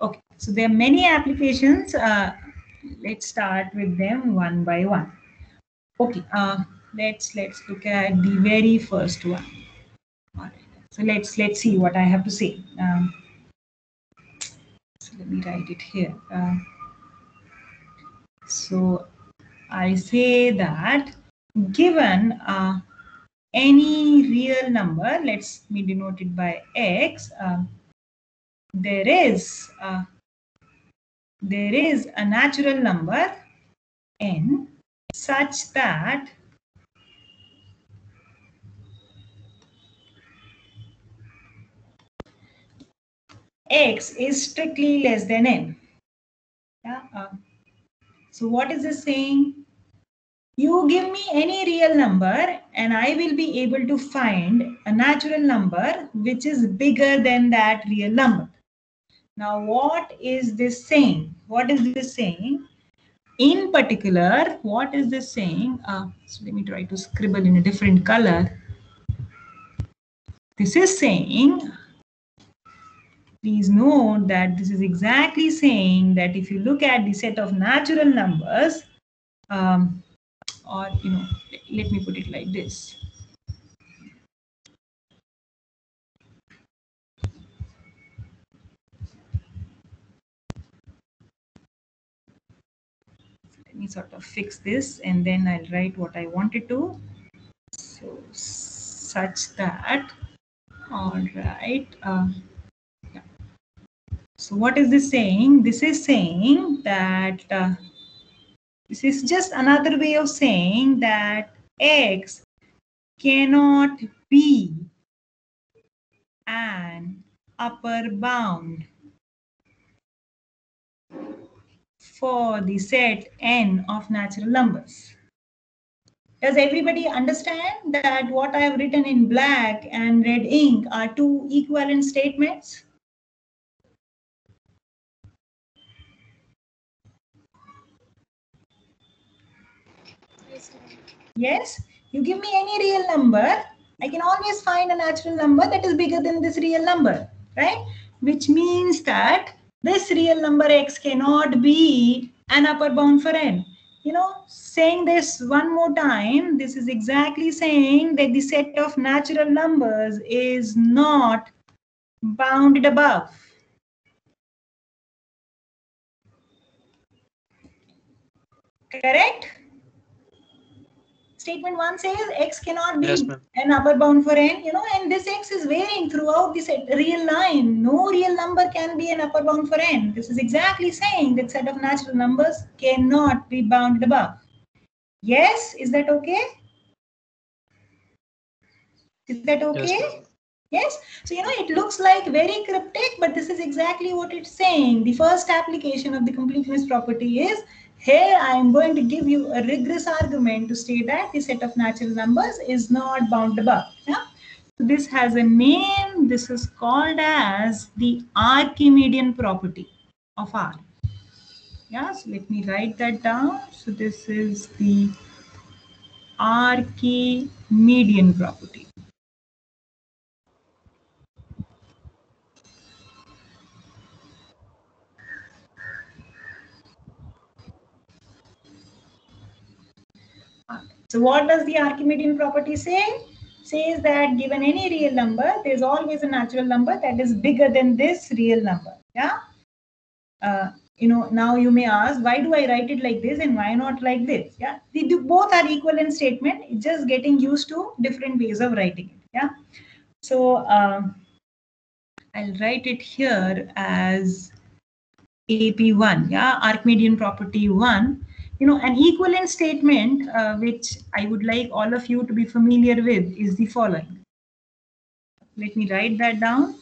Okay, so there are many applications. Let's start with them one by one. Okay, let's look at the very first one. All right. So let's see what I have to say. So let me write it here. So I say that given any real number, let's me denote it by x, there is a natural number n such that x is strictly less than n. Yeah. So what is this saying? You give me any real number and I will be able to find a natural number which is bigger than that real number. Now, what is this saying? What is this saying? In particular, what is this saying? So let me try to scribble in a different color. This is saying, please note that this is exactly saying that if you look at the set of natural numbers, or let me put it like this. Let me sort of fix this and then I'll write what I wanted to. So such that, all right. Yeah. So what is this saying? This is saying that this is just another way of saying that x cannot be an upper bound for the set n of natural numbers. Does everybody understand that what I have written in black and red ink are two equivalent statements? Yes, ma'am. Yes? You give me any real number, I can always find a natural number that is bigger than this real number, right? Which means that this real number x cannot be an upper bound for n. Saying this one more time, this is exactly saying that the set of natural numbers is not bounded above. Correct? Statement 1 says x cannot be Yes, ma'am. an upper bound for n, and this x is varying throughout this real line. No real number can be an upper bound for n. This is exactly saying that set of natural numbers cannot be bounded above. Yes, is that okay? Is that okay? Yes, ma'am. Yes. So, it looks like very cryptic, but this is exactly what it's saying. The first application of the completeness property is, here I am going to give you a rigorous argument to state that the set of natural numbers is not bounded above. Yeah? So this has a name. This is called as the Archimedean property of R. Yeah, so let me write that down. So this is the Archimedean property. So what does the Archimedean property say? Says that given any real number, there is always a natural number that is bigger than this real number. Yeah. Now you may ask, why do I write it like this and why not like this? Yeah. Both are equivalent statement. It's just getting used to different ways of writing it. Yeah. So I'll write it here as AP1. Yeah. Archimedean property 1. An equivalent statement which I would like all of you to be familiar with is the following. Let me write that down.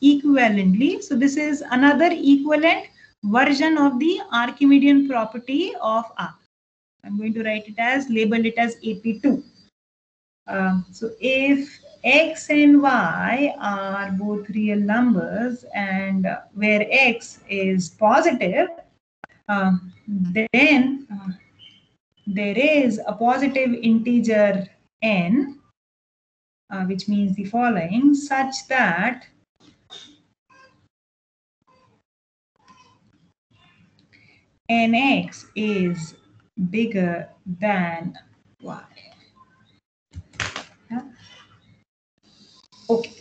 Equivalently. So this is another equivalent version of the Archimedean property of R. I'm going to write it as, label it as AP2. So if x and y are both real numbers and where x is positive, then there is a positive integer n, which means the following, such that nx is bigger than y. Yeah. Okay.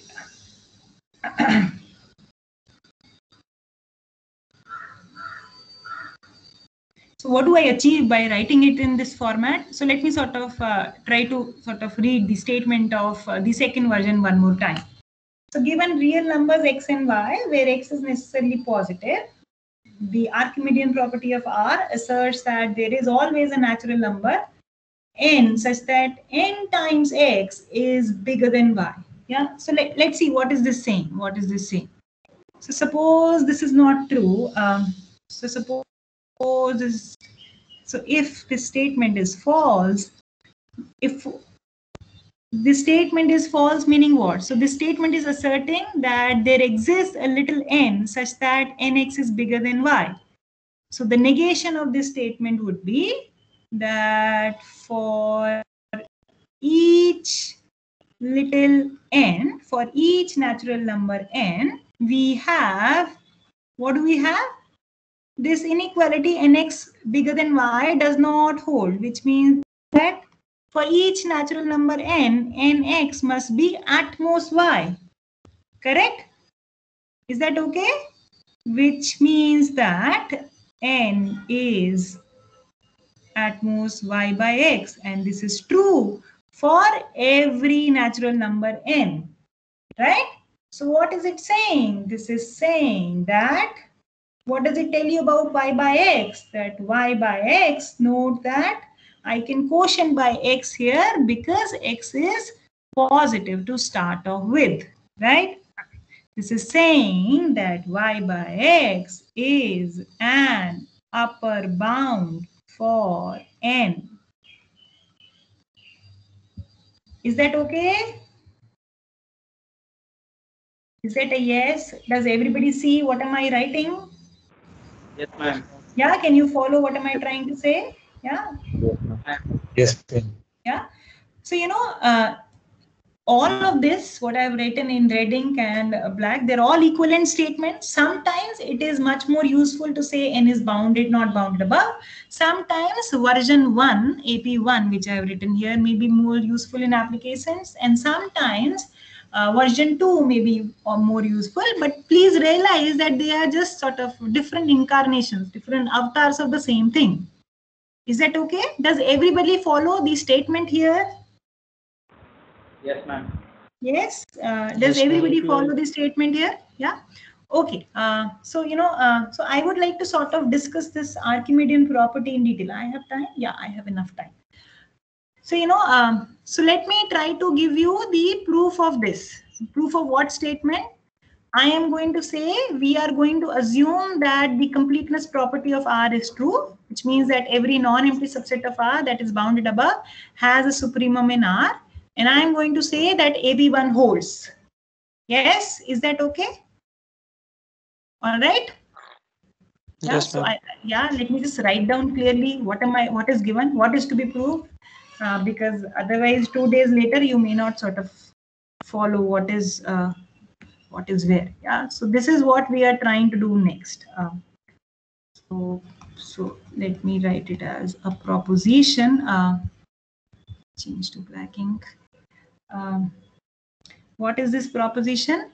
So what do I achieve by writing it in this format? So let me sort of try to sort of read the statement of the second version one more time. So given real numbers x and y, where x is necessarily positive, the Archimedean property of R asserts that there is always a natural number n such that n times x is bigger than y. Yeah. So let's see, what is this saying? What is this saying? So suppose this is not true. So suppose this. So if this statement is false, if this statement is false, meaning what? So this statement is asserting that there exists a little n such that nx is bigger than y. So the negation of this statement would be that for each little n, for each natural number n, we have, what do we have? This inequality nx bigger than y does not hold, which means that for each natural number n, nx must be at most y. Correct? Is that okay? Which means that n is at most y by x, and this is true for every natural number n, right? So what is it saying? This is saying that, what does it tell you about y by x? That y by x, note that I can quotient by x here because x is positive to start off with, right? This is saying that y by x is an upper bound for n. Is that okay? Is that a yes? Does everybody see what am I writing? Yes, ma'am. Yeah, can you follow what am I trying to say? Yeah. Yes, ma'am. Yeah. So, you know, all of this, what I've written in red ink and black, they're all equivalent statements. Sometimes it is much more useful to say n is bounded, not bounded above. Sometimes version 1, AP1, which I have written here, may be more useful in applications. And sometimes version 2 may be more useful. But please realize that they are just sort of different incarnations, different avatars of the same thing. Is that okay? Does everybody follow the statement here? Yes, ma'am. Yes. Does everybody follow the statement here? Yeah. Okay. So, you know, so I would like to sort of discuss this Archimedean property in detail. I have time? Yeah, I have enough time. So, you know, so let me try to give you the proof of this. Proof of what statement? I am going to say we are going to assume that the completeness property of R is true, which means that every non-empty subset of R that is bounded above has a supremum in R. And I am going to say that AB1 holds. Yes, is that okay? All right. Yeah, Yes, so ma'am. let me just write down clearly what is given, what is to be proved, because otherwise 2 days later you may not sort of follow what is where. Yeah, so this is what we are trying to do next. So let me write it as a proposition. Change to black ink. What is this proposition?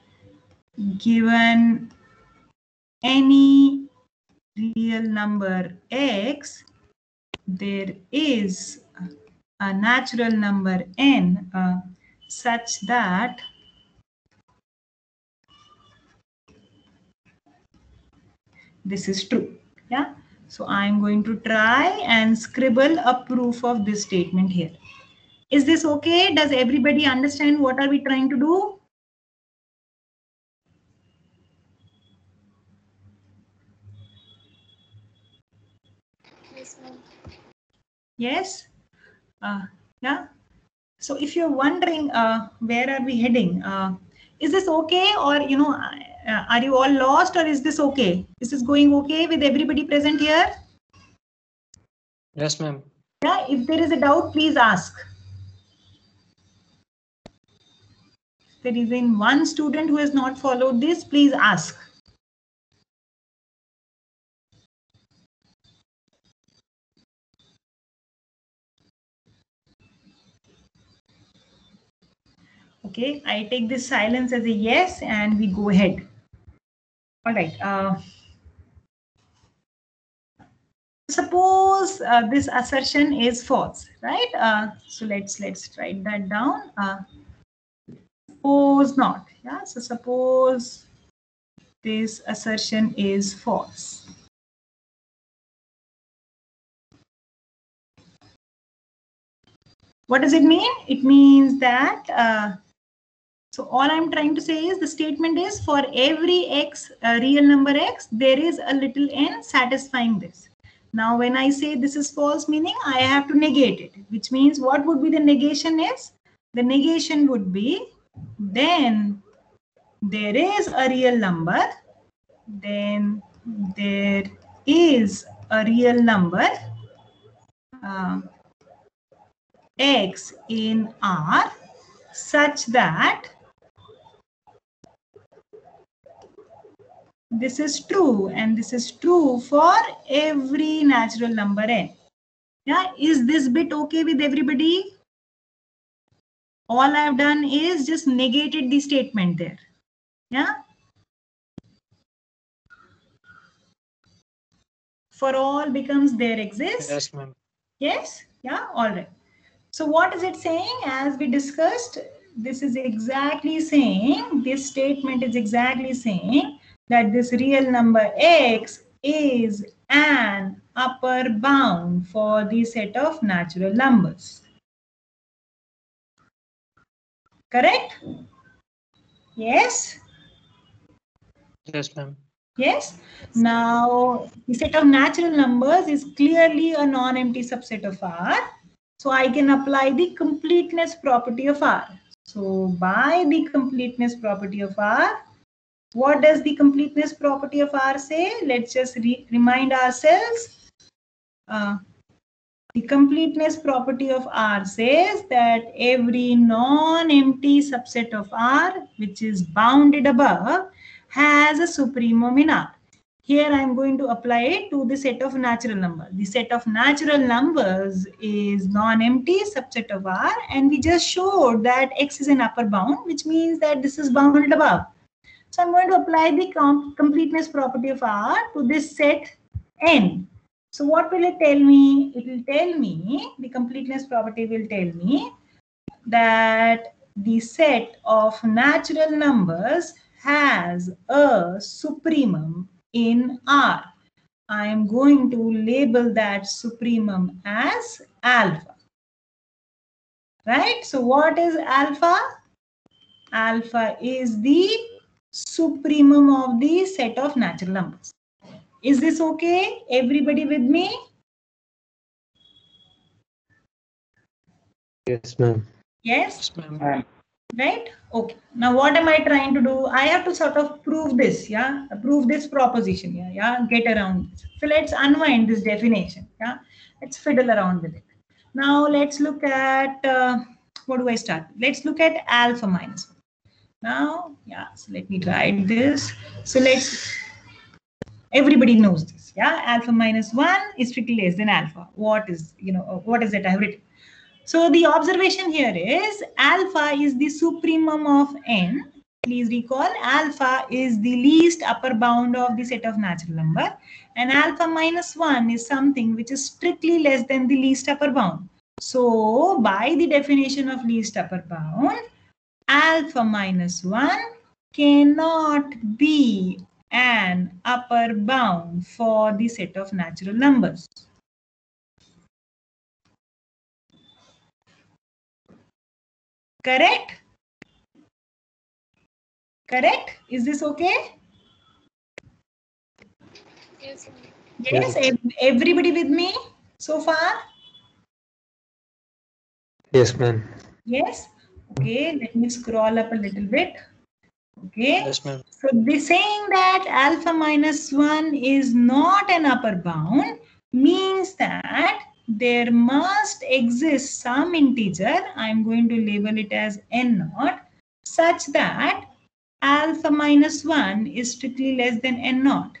Given any real number x, there is a natural number n such that this is true. Yeah. So I'm going to try and scribble a proof of this statement here. Is this okay? Does everybody understand what are we trying to do? Yes, ma'am. Yes. Yeah. So if you're wondering where are we heading, is this okay, or you know, are you all lost, or is this okay? Is this going okay with everybody present here? Yes, ma'am. Yeah. If there is a doubt, please ask. If there is even one student who has not followed this, please ask. Okay, I take this silence as a yes and we go ahead. All right. Suppose this assertion is false, right? So let's write that down. Suppose not. Yeah. So suppose this assertion is false. What does it mean? It means that so all I'm trying to say is the statement is for every x, real number x, there is a little n satisfying this. Now, when I say this is false, meaning I have to negate it, which means what would be the negation is? The negation would be then there is a real number, then there is a real number x in R such that this is true and this is true for every natural number n. Yeah, is this bit okay with everybody? All I've done is just negated the statement there. Yeah. For all becomes there exists. Yes, ma'am. Yes. Yeah. All right. So what is it saying? As we discussed, this is exactly saying, this statement is exactly saying that this real number x is an upper bound for the set of natural numbers. Correct? Yes? Yes, ma'am. Yes? Now, the set of natural numbers is clearly a non-empty subset of R. So I can apply the completeness property of R. So by the completeness property of R, what does the completeness property of R say? Let's just remind ourselves. The completeness property of R says that every non-empty subset of R, which is bounded above, has a supremum in R. Here I am going to apply it to the set of natural numbers. The set of natural numbers is non-empty subset of R, and we just showed that X is an upper bound, which means that this is bounded above. So I'm going to apply the completeness property of R to this set N. So what will it tell me? It will tell me, the completeness property will tell me that the set of natural numbers has a supremum in R. I am going to label that supremum as alpha. Right? So what is alpha? Alpha is the supremum of the set of natural numbers. Is this okay? Everybody with me? Yes, ma'am. Yes? Yes, ma'am. Right? Okay. Now what am I trying to do? I have to sort of prove this, yeah? Prove this proposition, yeah? Get around this. So let's unwind this definition, yeah? Let's fiddle around with it. Now let's look at, what do I start? Let's look at alpha minus 1. Now, yeah, so let me write this. So everybody knows this, yeah? Alpha minus 1 is strictly less than alpha. What is it I have written? So the observation here is alpha is the supremum of n. Please recall, alpha is the least upper bound of the set of natural number, and alpha minus 1 is something which is strictly less than the least upper bound. So by the definition of least upper bound, alpha minus 1 cannot be an upper bound for the set of natural numbers. Correct? Correct? Is this okay? Yes, Yes, everybody with me so far? Yes, ma'am. Yes? Okay, let me scroll up a little bit. Okay. Yes, ma'am. So the saying that alpha minus 1 is not an upper bound means that there must exist some integer, I'm going to label it as n0, such that alpha minus 1 is strictly less than n0.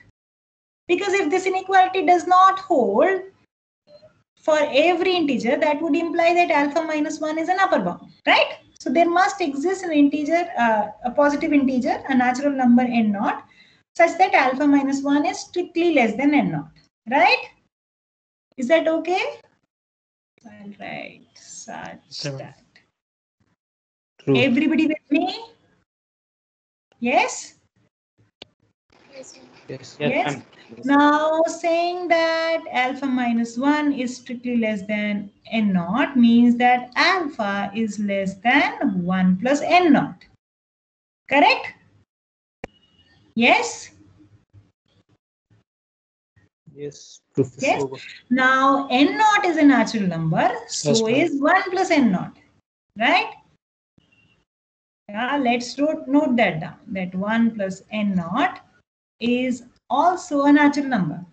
Because if this inequality does not hold for every integer, that would imply that alpha minus 1 is an upper bound, right? So there must exist an integer, a positive integer, a natural number n0, such that alpha minus 1 is strictly less than n0, right? Is that okay? All right, such Sure. that. True. Everybody with me? Yes? Yes, ma'am. Yes. Yes. Now saying that alpha minus 1 is strictly less than n naught means that alpha is less than 1 plus n naught. Correct? Yes? Yes. Proof is Yes. over. Now n naught is a natural number, so ma'am. is 1 plus n naught. Right? Yeah, let's note that down. That 1 plus n naught is also a natural number.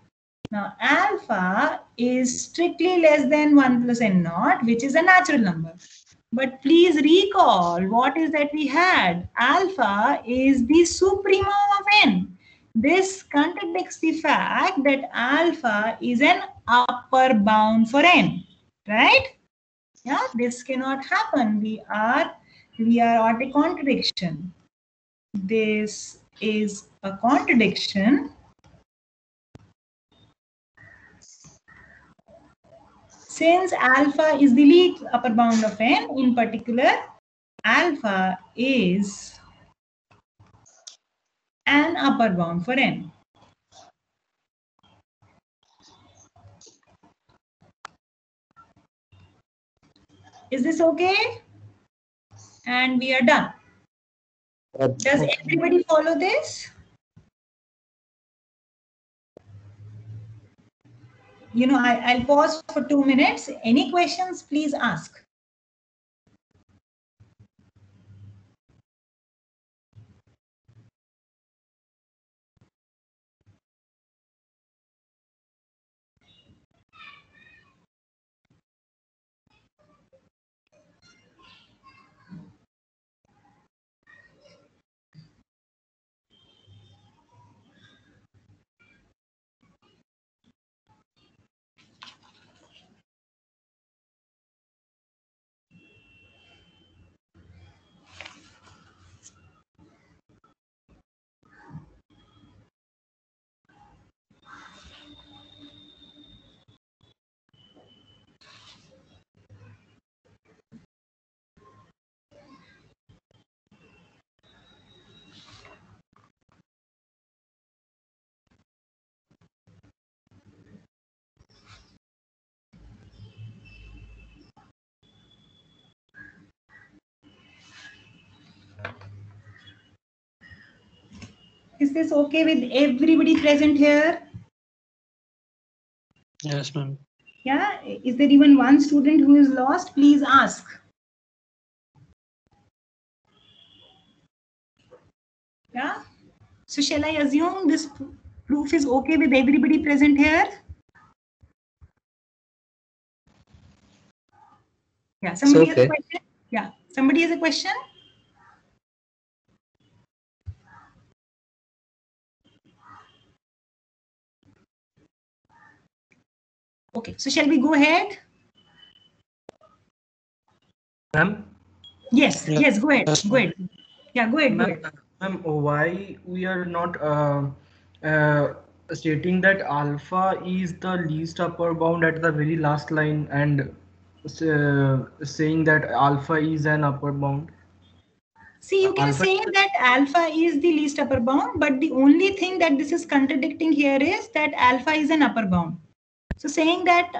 Now, alpha is strictly less than 1 plus n naught, which is a natural number. But please recall what is that we had. Alpha is the supremum of n. This contradicts the fact that alpha is an upper bound for n. Right? Yeah, this cannot happen. We are at a contradiction. This is a contradiction. Since alpha is the least upper bound of n, in particular, alpha is an upper bound for n. Is this okay? And we are done. Does everybody follow this? You know, I'll pause for 2 minutes. Any questions, please ask. Is this okay with everybody present here? Yes, ma'am. Yeah, is there even one student who is lost? Please ask. Yeah. So shall I assume this proof is okay with everybody present here? Yeah, somebody has a okay. question? Yeah, somebody has a question? Okay, so shall we go ahead? Ma'am? Yes, Yeah. yes, go ahead. Yes, Go ahead. Yeah, go ahead. Go ahead. Ma'am, why we are not stating that alpha is the least upper bound at the very last line and saying that alpha is an upper bound? See, you can Alpha. say that alpha is the least upper bound, but the only thing that this is contradicting here is that alpha is an upper bound. So saying that,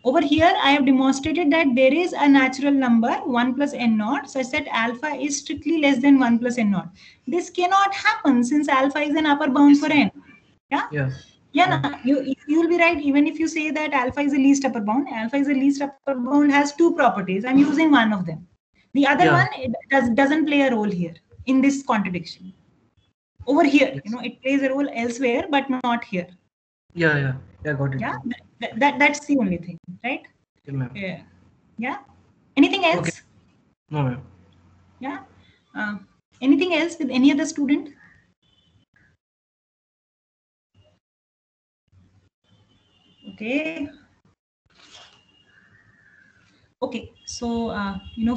over here I have demonstrated that there is a natural number 1 plus n naught such that alpha is strictly less than 1 plus n naught. This cannot happen since alpha is an upper bound for n. Yeah. Yeah. Yeah, no, you'll be right. Even if you say that alpha is the least upper bound, alpha is the least upper bound has two properties. I'm using one of them. The other Yeah. one it doesn't play a role here in this contradiction. Over here, Yes. you know, it plays a role elsewhere, but not here. Yeah, got it. Yeah, that's the only thing, right? Okay, ma'am. Yeah. Yeah. Anything else? Okay. No, ma'am. Yeah. Anything else with any other student? Okay. Okay. So,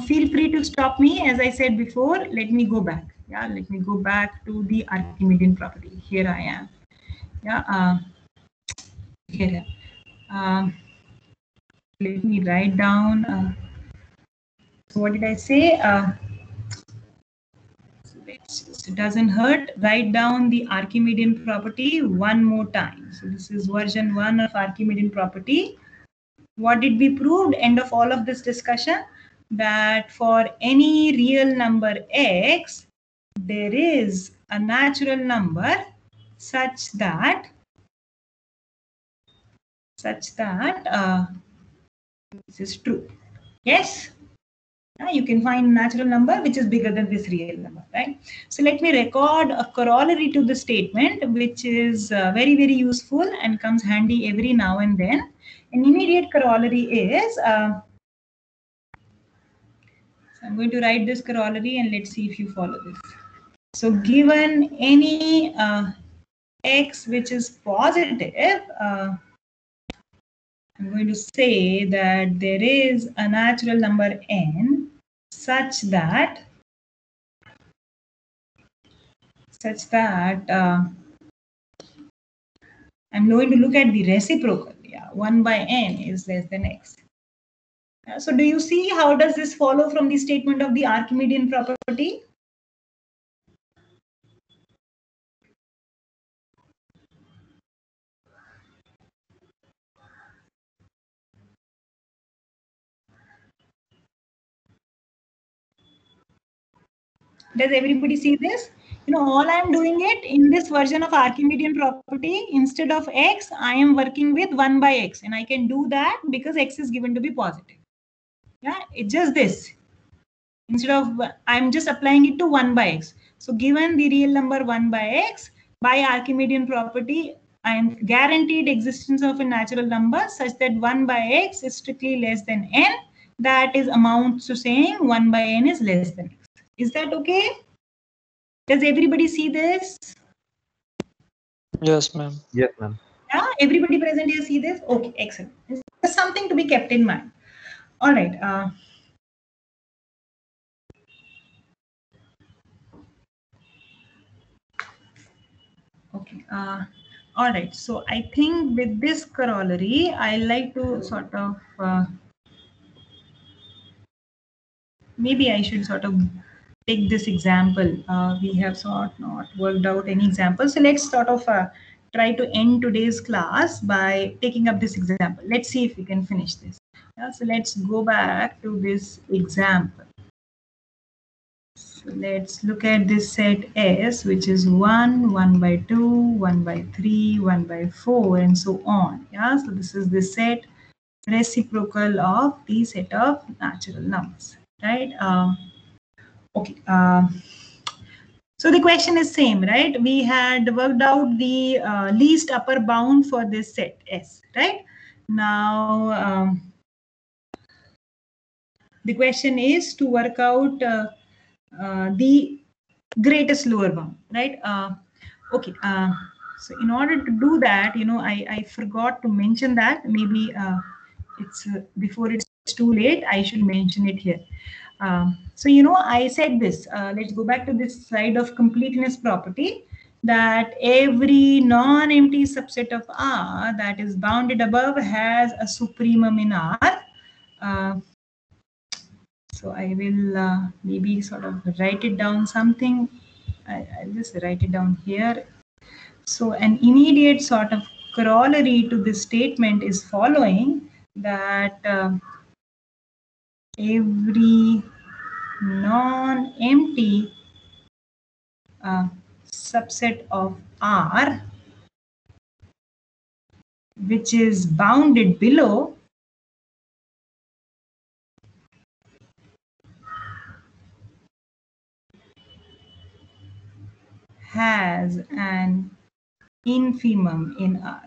feel free to stop me. As I said before, let me go back. Yeah, let me go back to the Archimedean property. Here I am. Yeah. Here. Let me write down. So what did I say? It doesn't hurt. Write down the Archimedean property one more time. So this is version 1 of Archimedean property. What did we prove? End of all of this discussion, that for any real number x, there is a natural number such that this is true. Yes. You can find a natural number which is bigger than this real number, right? So let me record a corollary to the statement, which is very, very useful and comes handy every now and then. An immediate corollary is, so I'm going to write this corollary and let's see if you follow this. So given any x which is positive, I'm going to say that there is a natural number n such that I'm going to look at the reciprocal. Yeah, 1 by n is less than x. So do you see how does this follow from the statement of the Archimedean property? Does everybody see this? All I'm doing it in this version of Archimedean property, instead of x, I am working with 1 by x. And I can do that because x is given to be positive. Yeah, it's just this. Instead of, I'm just applying it to 1 by x. So given the real number 1 by x, by Archimedean property, I am guaranteed existence of a natural number such that 1 by x is strictly less than n. That is amounts to saying 1 by n is less than x. Is that okay? Does everybody see this? Yes, ma'am. Yes, ma'am. Yeah, everybody present here see this? Okay, excellent. It's something to be kept in mind. All right. Okay. All right. So I think with this corollary, I like to sort of maybe I should sort of take this example. We have sort of not worked out any example. So let's sort of try to end today's class by taking up this example. Let's see if we can finish this. Yeah, so let's go back to this example. So let's look at this set S, which is 1, 1 by 2, 1 by 3, 1 by 4, and so on. Yeah, so this is the set reciprocal of the set of natural numbers, right? Okay. So the question is same, right? We had worked out the least upper bound for this set S, right? Now, the question is to work out the greatest lower bound, right? Okay. So in order to do that, I forgot to mention that. Maybe it's before it's too late, I should mention it here. So I said this. Let's go back to this slide of completeness property, that every non-empty subset of R that is bounded above has a supremum in R. So I will maybe sort of write it down something. I'll just write it down here. So an immediate sort of corollary to this statement is following, that every non-empty subset of R which is bounded below has an infimum in R.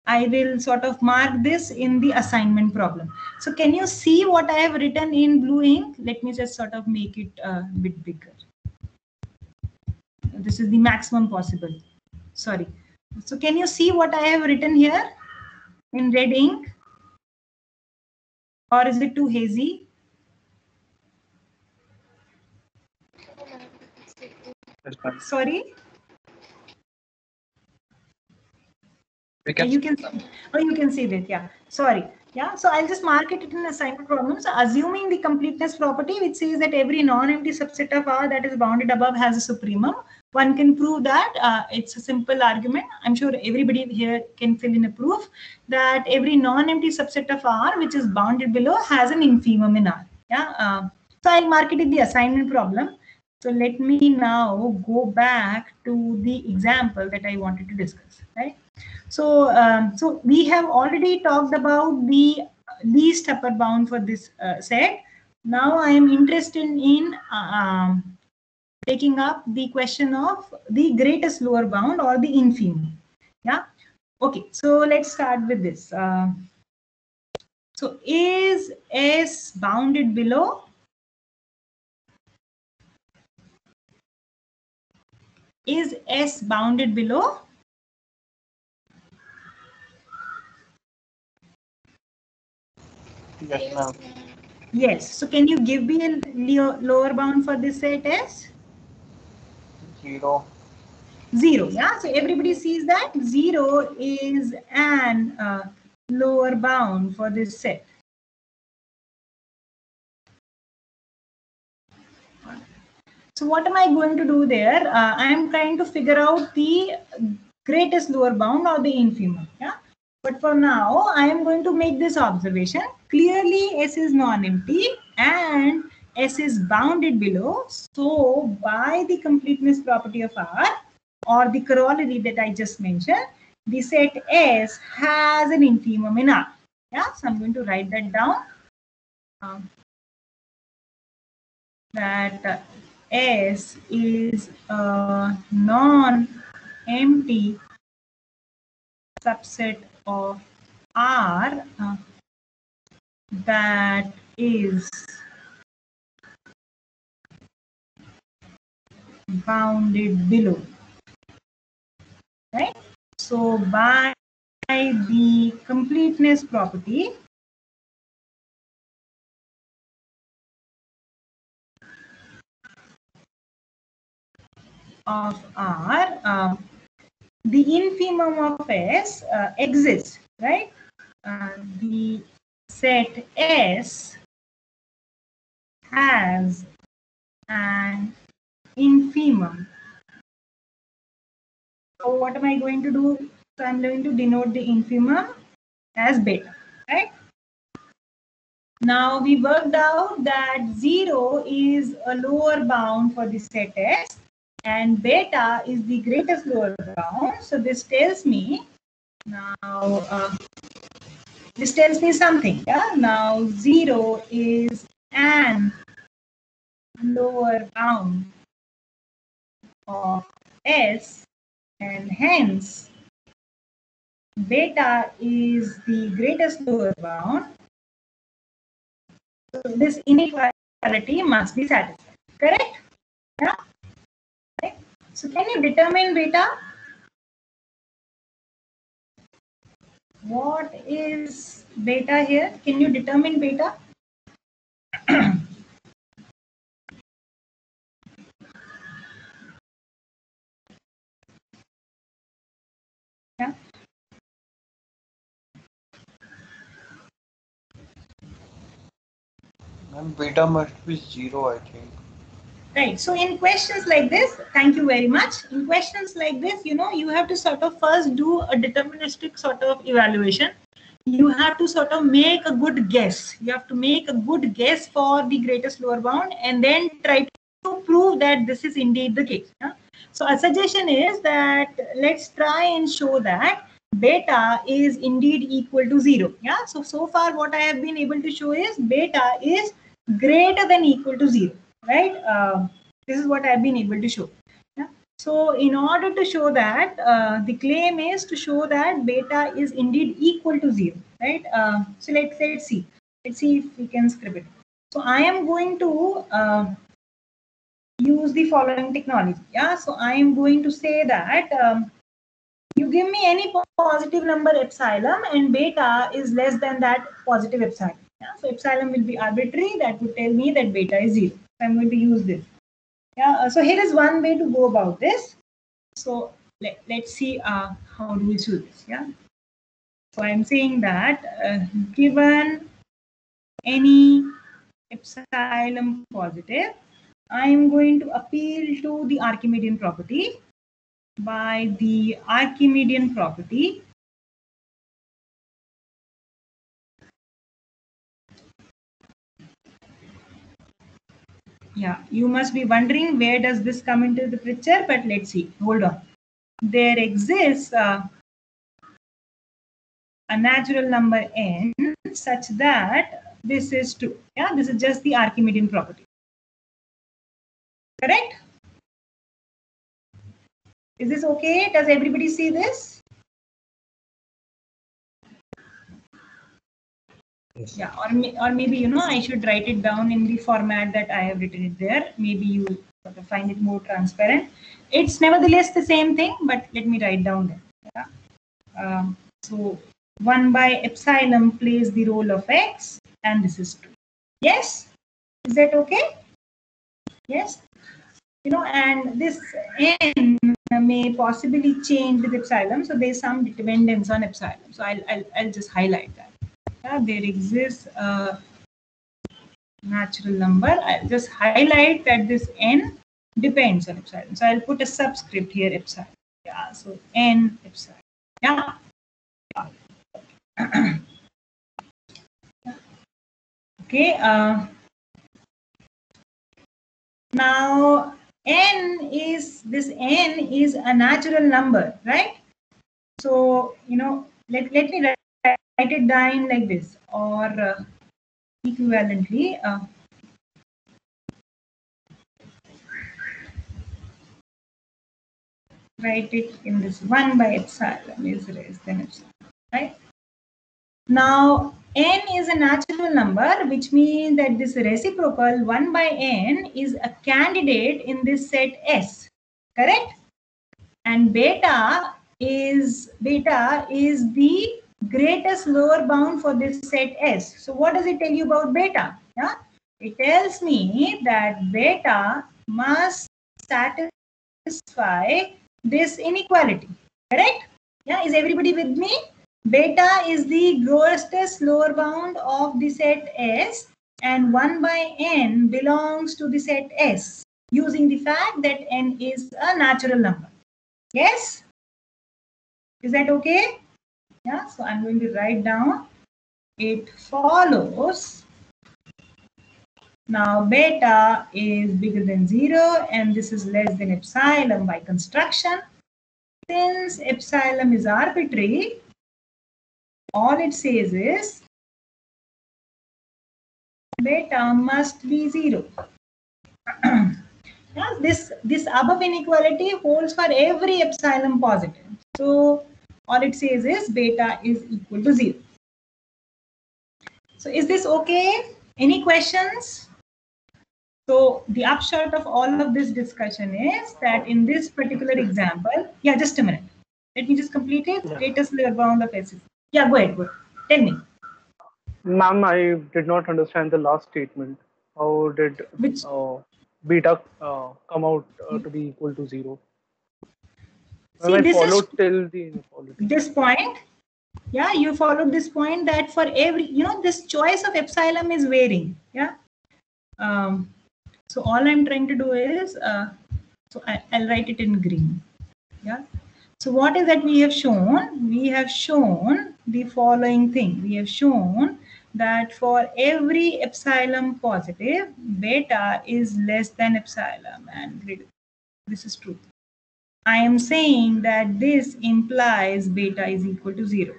I will sort of mark this in the assignment problem. So can you see what I have written in blue ink? Let me just sort of make it a bit bigger. This is the maximum possible. Sorry. So can you see what I have written here in red ink? Or is it too hazy? Sorry? You can, oh, you can see that, yeah. Sorry. Yeah, so I'll just mark it in assignment problem. So assuming the completeness property, which says that every non-empty subset of R that is bounded above has a supremum, one can prove that. It's a simple argument. I'm sure everybody here can fill in a proof that every non-empty subset of R which is bounded below has an infimum in R. Yeah, so I'll mark it in the assignment problem. So let me now go back to the example that I wanted to discuss, right? So, so we have already talked about the least upper bound for this set. Now I am interested in taking up the question of the greatest lower bound or the infimum. Yeah. Okay. So let's start with this. So is S bounded below? Is S bounded below? Yes, ma'am. Yes. So can you give me a lower bound for this set S? 0. 0. Yeah. So everybody sees that 0 is an lower bound for this set. So what am I going to do there? I am trying to figure out the greatest lower bound or the infimum. Yeah. But for now, I am going to make this observation. Clearly, S is non-empty and S is bounded below. So by the completeness property of R or the corollary that I just mentioned, the set S has an infimum in R. Yeah. So I'm going to write that down. That S is a non-empty subset of R that is bounded below, right? So by the completeness property of R, the infimum of S exists, right? The set S has an infimum. So what am I going to do? So I'm going to denote the infimum as beta, right? Now we worked out that 0 is a lower bound for the set S and beta is the greatest lower bound. So this tells me now, this tells me something. Yeah. Now 0 is an lower bound of S and hence beta is the greatest lower bound. So this inequality must be satisfied. Correct? Yeah. Okay. So can you determine beta? What is beta here? Can you determine beta? Yeah. Ma'am, beta must be 0, I think. Right. So in questions like this, thank you very much. In questions like this, you know, you have to sort of first do a deterministic sort of evaluation. You have to sort of make a good guess. You have to make a good guess for the greatest lower bound and then try to prove that this is indeed the case. Yeah? So a suggestion is that let's try and show that beta is indeed equal to 0. Yeah. So far what I have been able to show is beta is greater than equal to 0. Right? This is what I've been able to show. Yeah? So in order to show that, the claim is to show that beta is indeed equal to 0. Right? So let's see. Let's see if we can scribble it. So I am going to use the following technology. Yeah. So I am going to say that you give me any positive number epsilon and beta is less than that positive epsilon. Yeah? So epsilon will be arbitrary. That would tell me that beta is 0. I'm going to use this. Yeah. So here is one way to go about this. So let's see how do we do this. Yeah. So I'm saying that given any epsilon positive, I am going to appeal to the Archimedean property. By the Archimedean property, yeah, you must be wondering where does this come into the picture, but let's see. Hold on. There exists a natural number n such that this is true. Yeah, this is just the Archimedean property. Correct? Is this okay? Does everybody see this? Yes. Yeah, or maybe, you know, I should write it down in the format that I have written it there. Maybe you sort of find it more transparent. It's nevertheless the same thing, but let me write down there. Yeah. So 1 by epsilon plays the role of x, and this is true. Yes? Is that okay? Yes? You know, and this n may possibly change with epsilon, so there's some dependence on epsilon. So I'll just highlight that. Yeah, there exists a natural number. I'll just highlight that this n depends on epsilon. So I'll put a subscript here, epsilon. Yeah, so n epsilon. Yeah. Okay. Now n is a natural number, right? So, you know, let me write it down like this, or equivalently. Write it in this 1 by epsilon is less than epsilon, right? Now, n is a natural number, which means that this reciprocal 1 by n is a candidate in this set S, correct? And beta is the greatest lower bound for this set S. So what does it tell you about beta? Yeah? It tells me that beta must satisfy this inequality, correct? Yeah, is everybody with me? Beta is the greatest lower bound of the set S, and 1 by n belongs to the set S, using the fact that n is a natural number. Yes? Is that okay? Yeah, so I'm going to write down, it follows. Now beta is bigger than 0 and this is less than epsilon by construction. Since epsilon is arbitrary, all it says is beta must be 0. Yeah, this above inequality holds for every epsilon positive. So all it says is beta is equal to 0. So is this okay? Any questions? So the upshot of all of this discussion is that in this particular example, yeah, just a minute. Let me just complete it. Yeah. Greatest lower bound of S. Yeah, go ahead. Tell me. Ma'am, I did not understand the last statement. How did Which beta come out to be equal to 0? see, I this followed is till the inequality. this point. Yeah, you followed this point that for every, you know, this choice of epsilon is varying. Yeah. So all I'm trying to do is, so I'll write it in green. Yeah. So what is that we have shown? We have shown the following thing. We have shown that for every epsilon positive, beta is less than epsilon and greater. This is true. I am saying that this implies beta is equal to 0.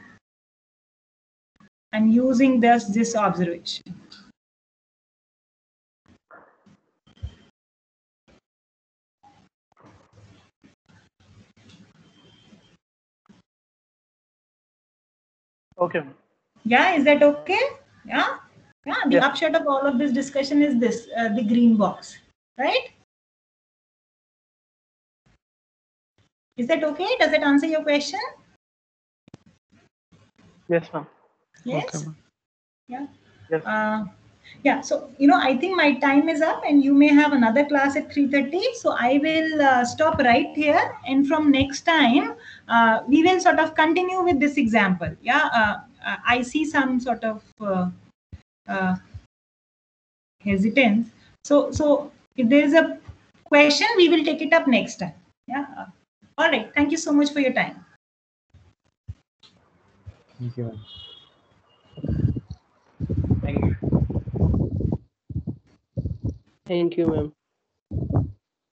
I'm using this observation. Okay. Yeah, is that okay? Yeah. Yeah. The Yes. upshot of all of this discussion is this, the green box, right? Is that okay? Does that answer your question? Yes, ma'am. Yes. Okay, ma'am. Yeah. Yes. Yeah, so I think my time is up, and you may have another class at 3:30. So I will stop right here, and from next time we will sort of continue with this example. Yeah, I see some sort of uh, hesitance. So if there is a question, we will take it up next time. Yeah. All right. Thank you so much for your time. Thank you, ma'am. Thank you. Thank you, ma'am.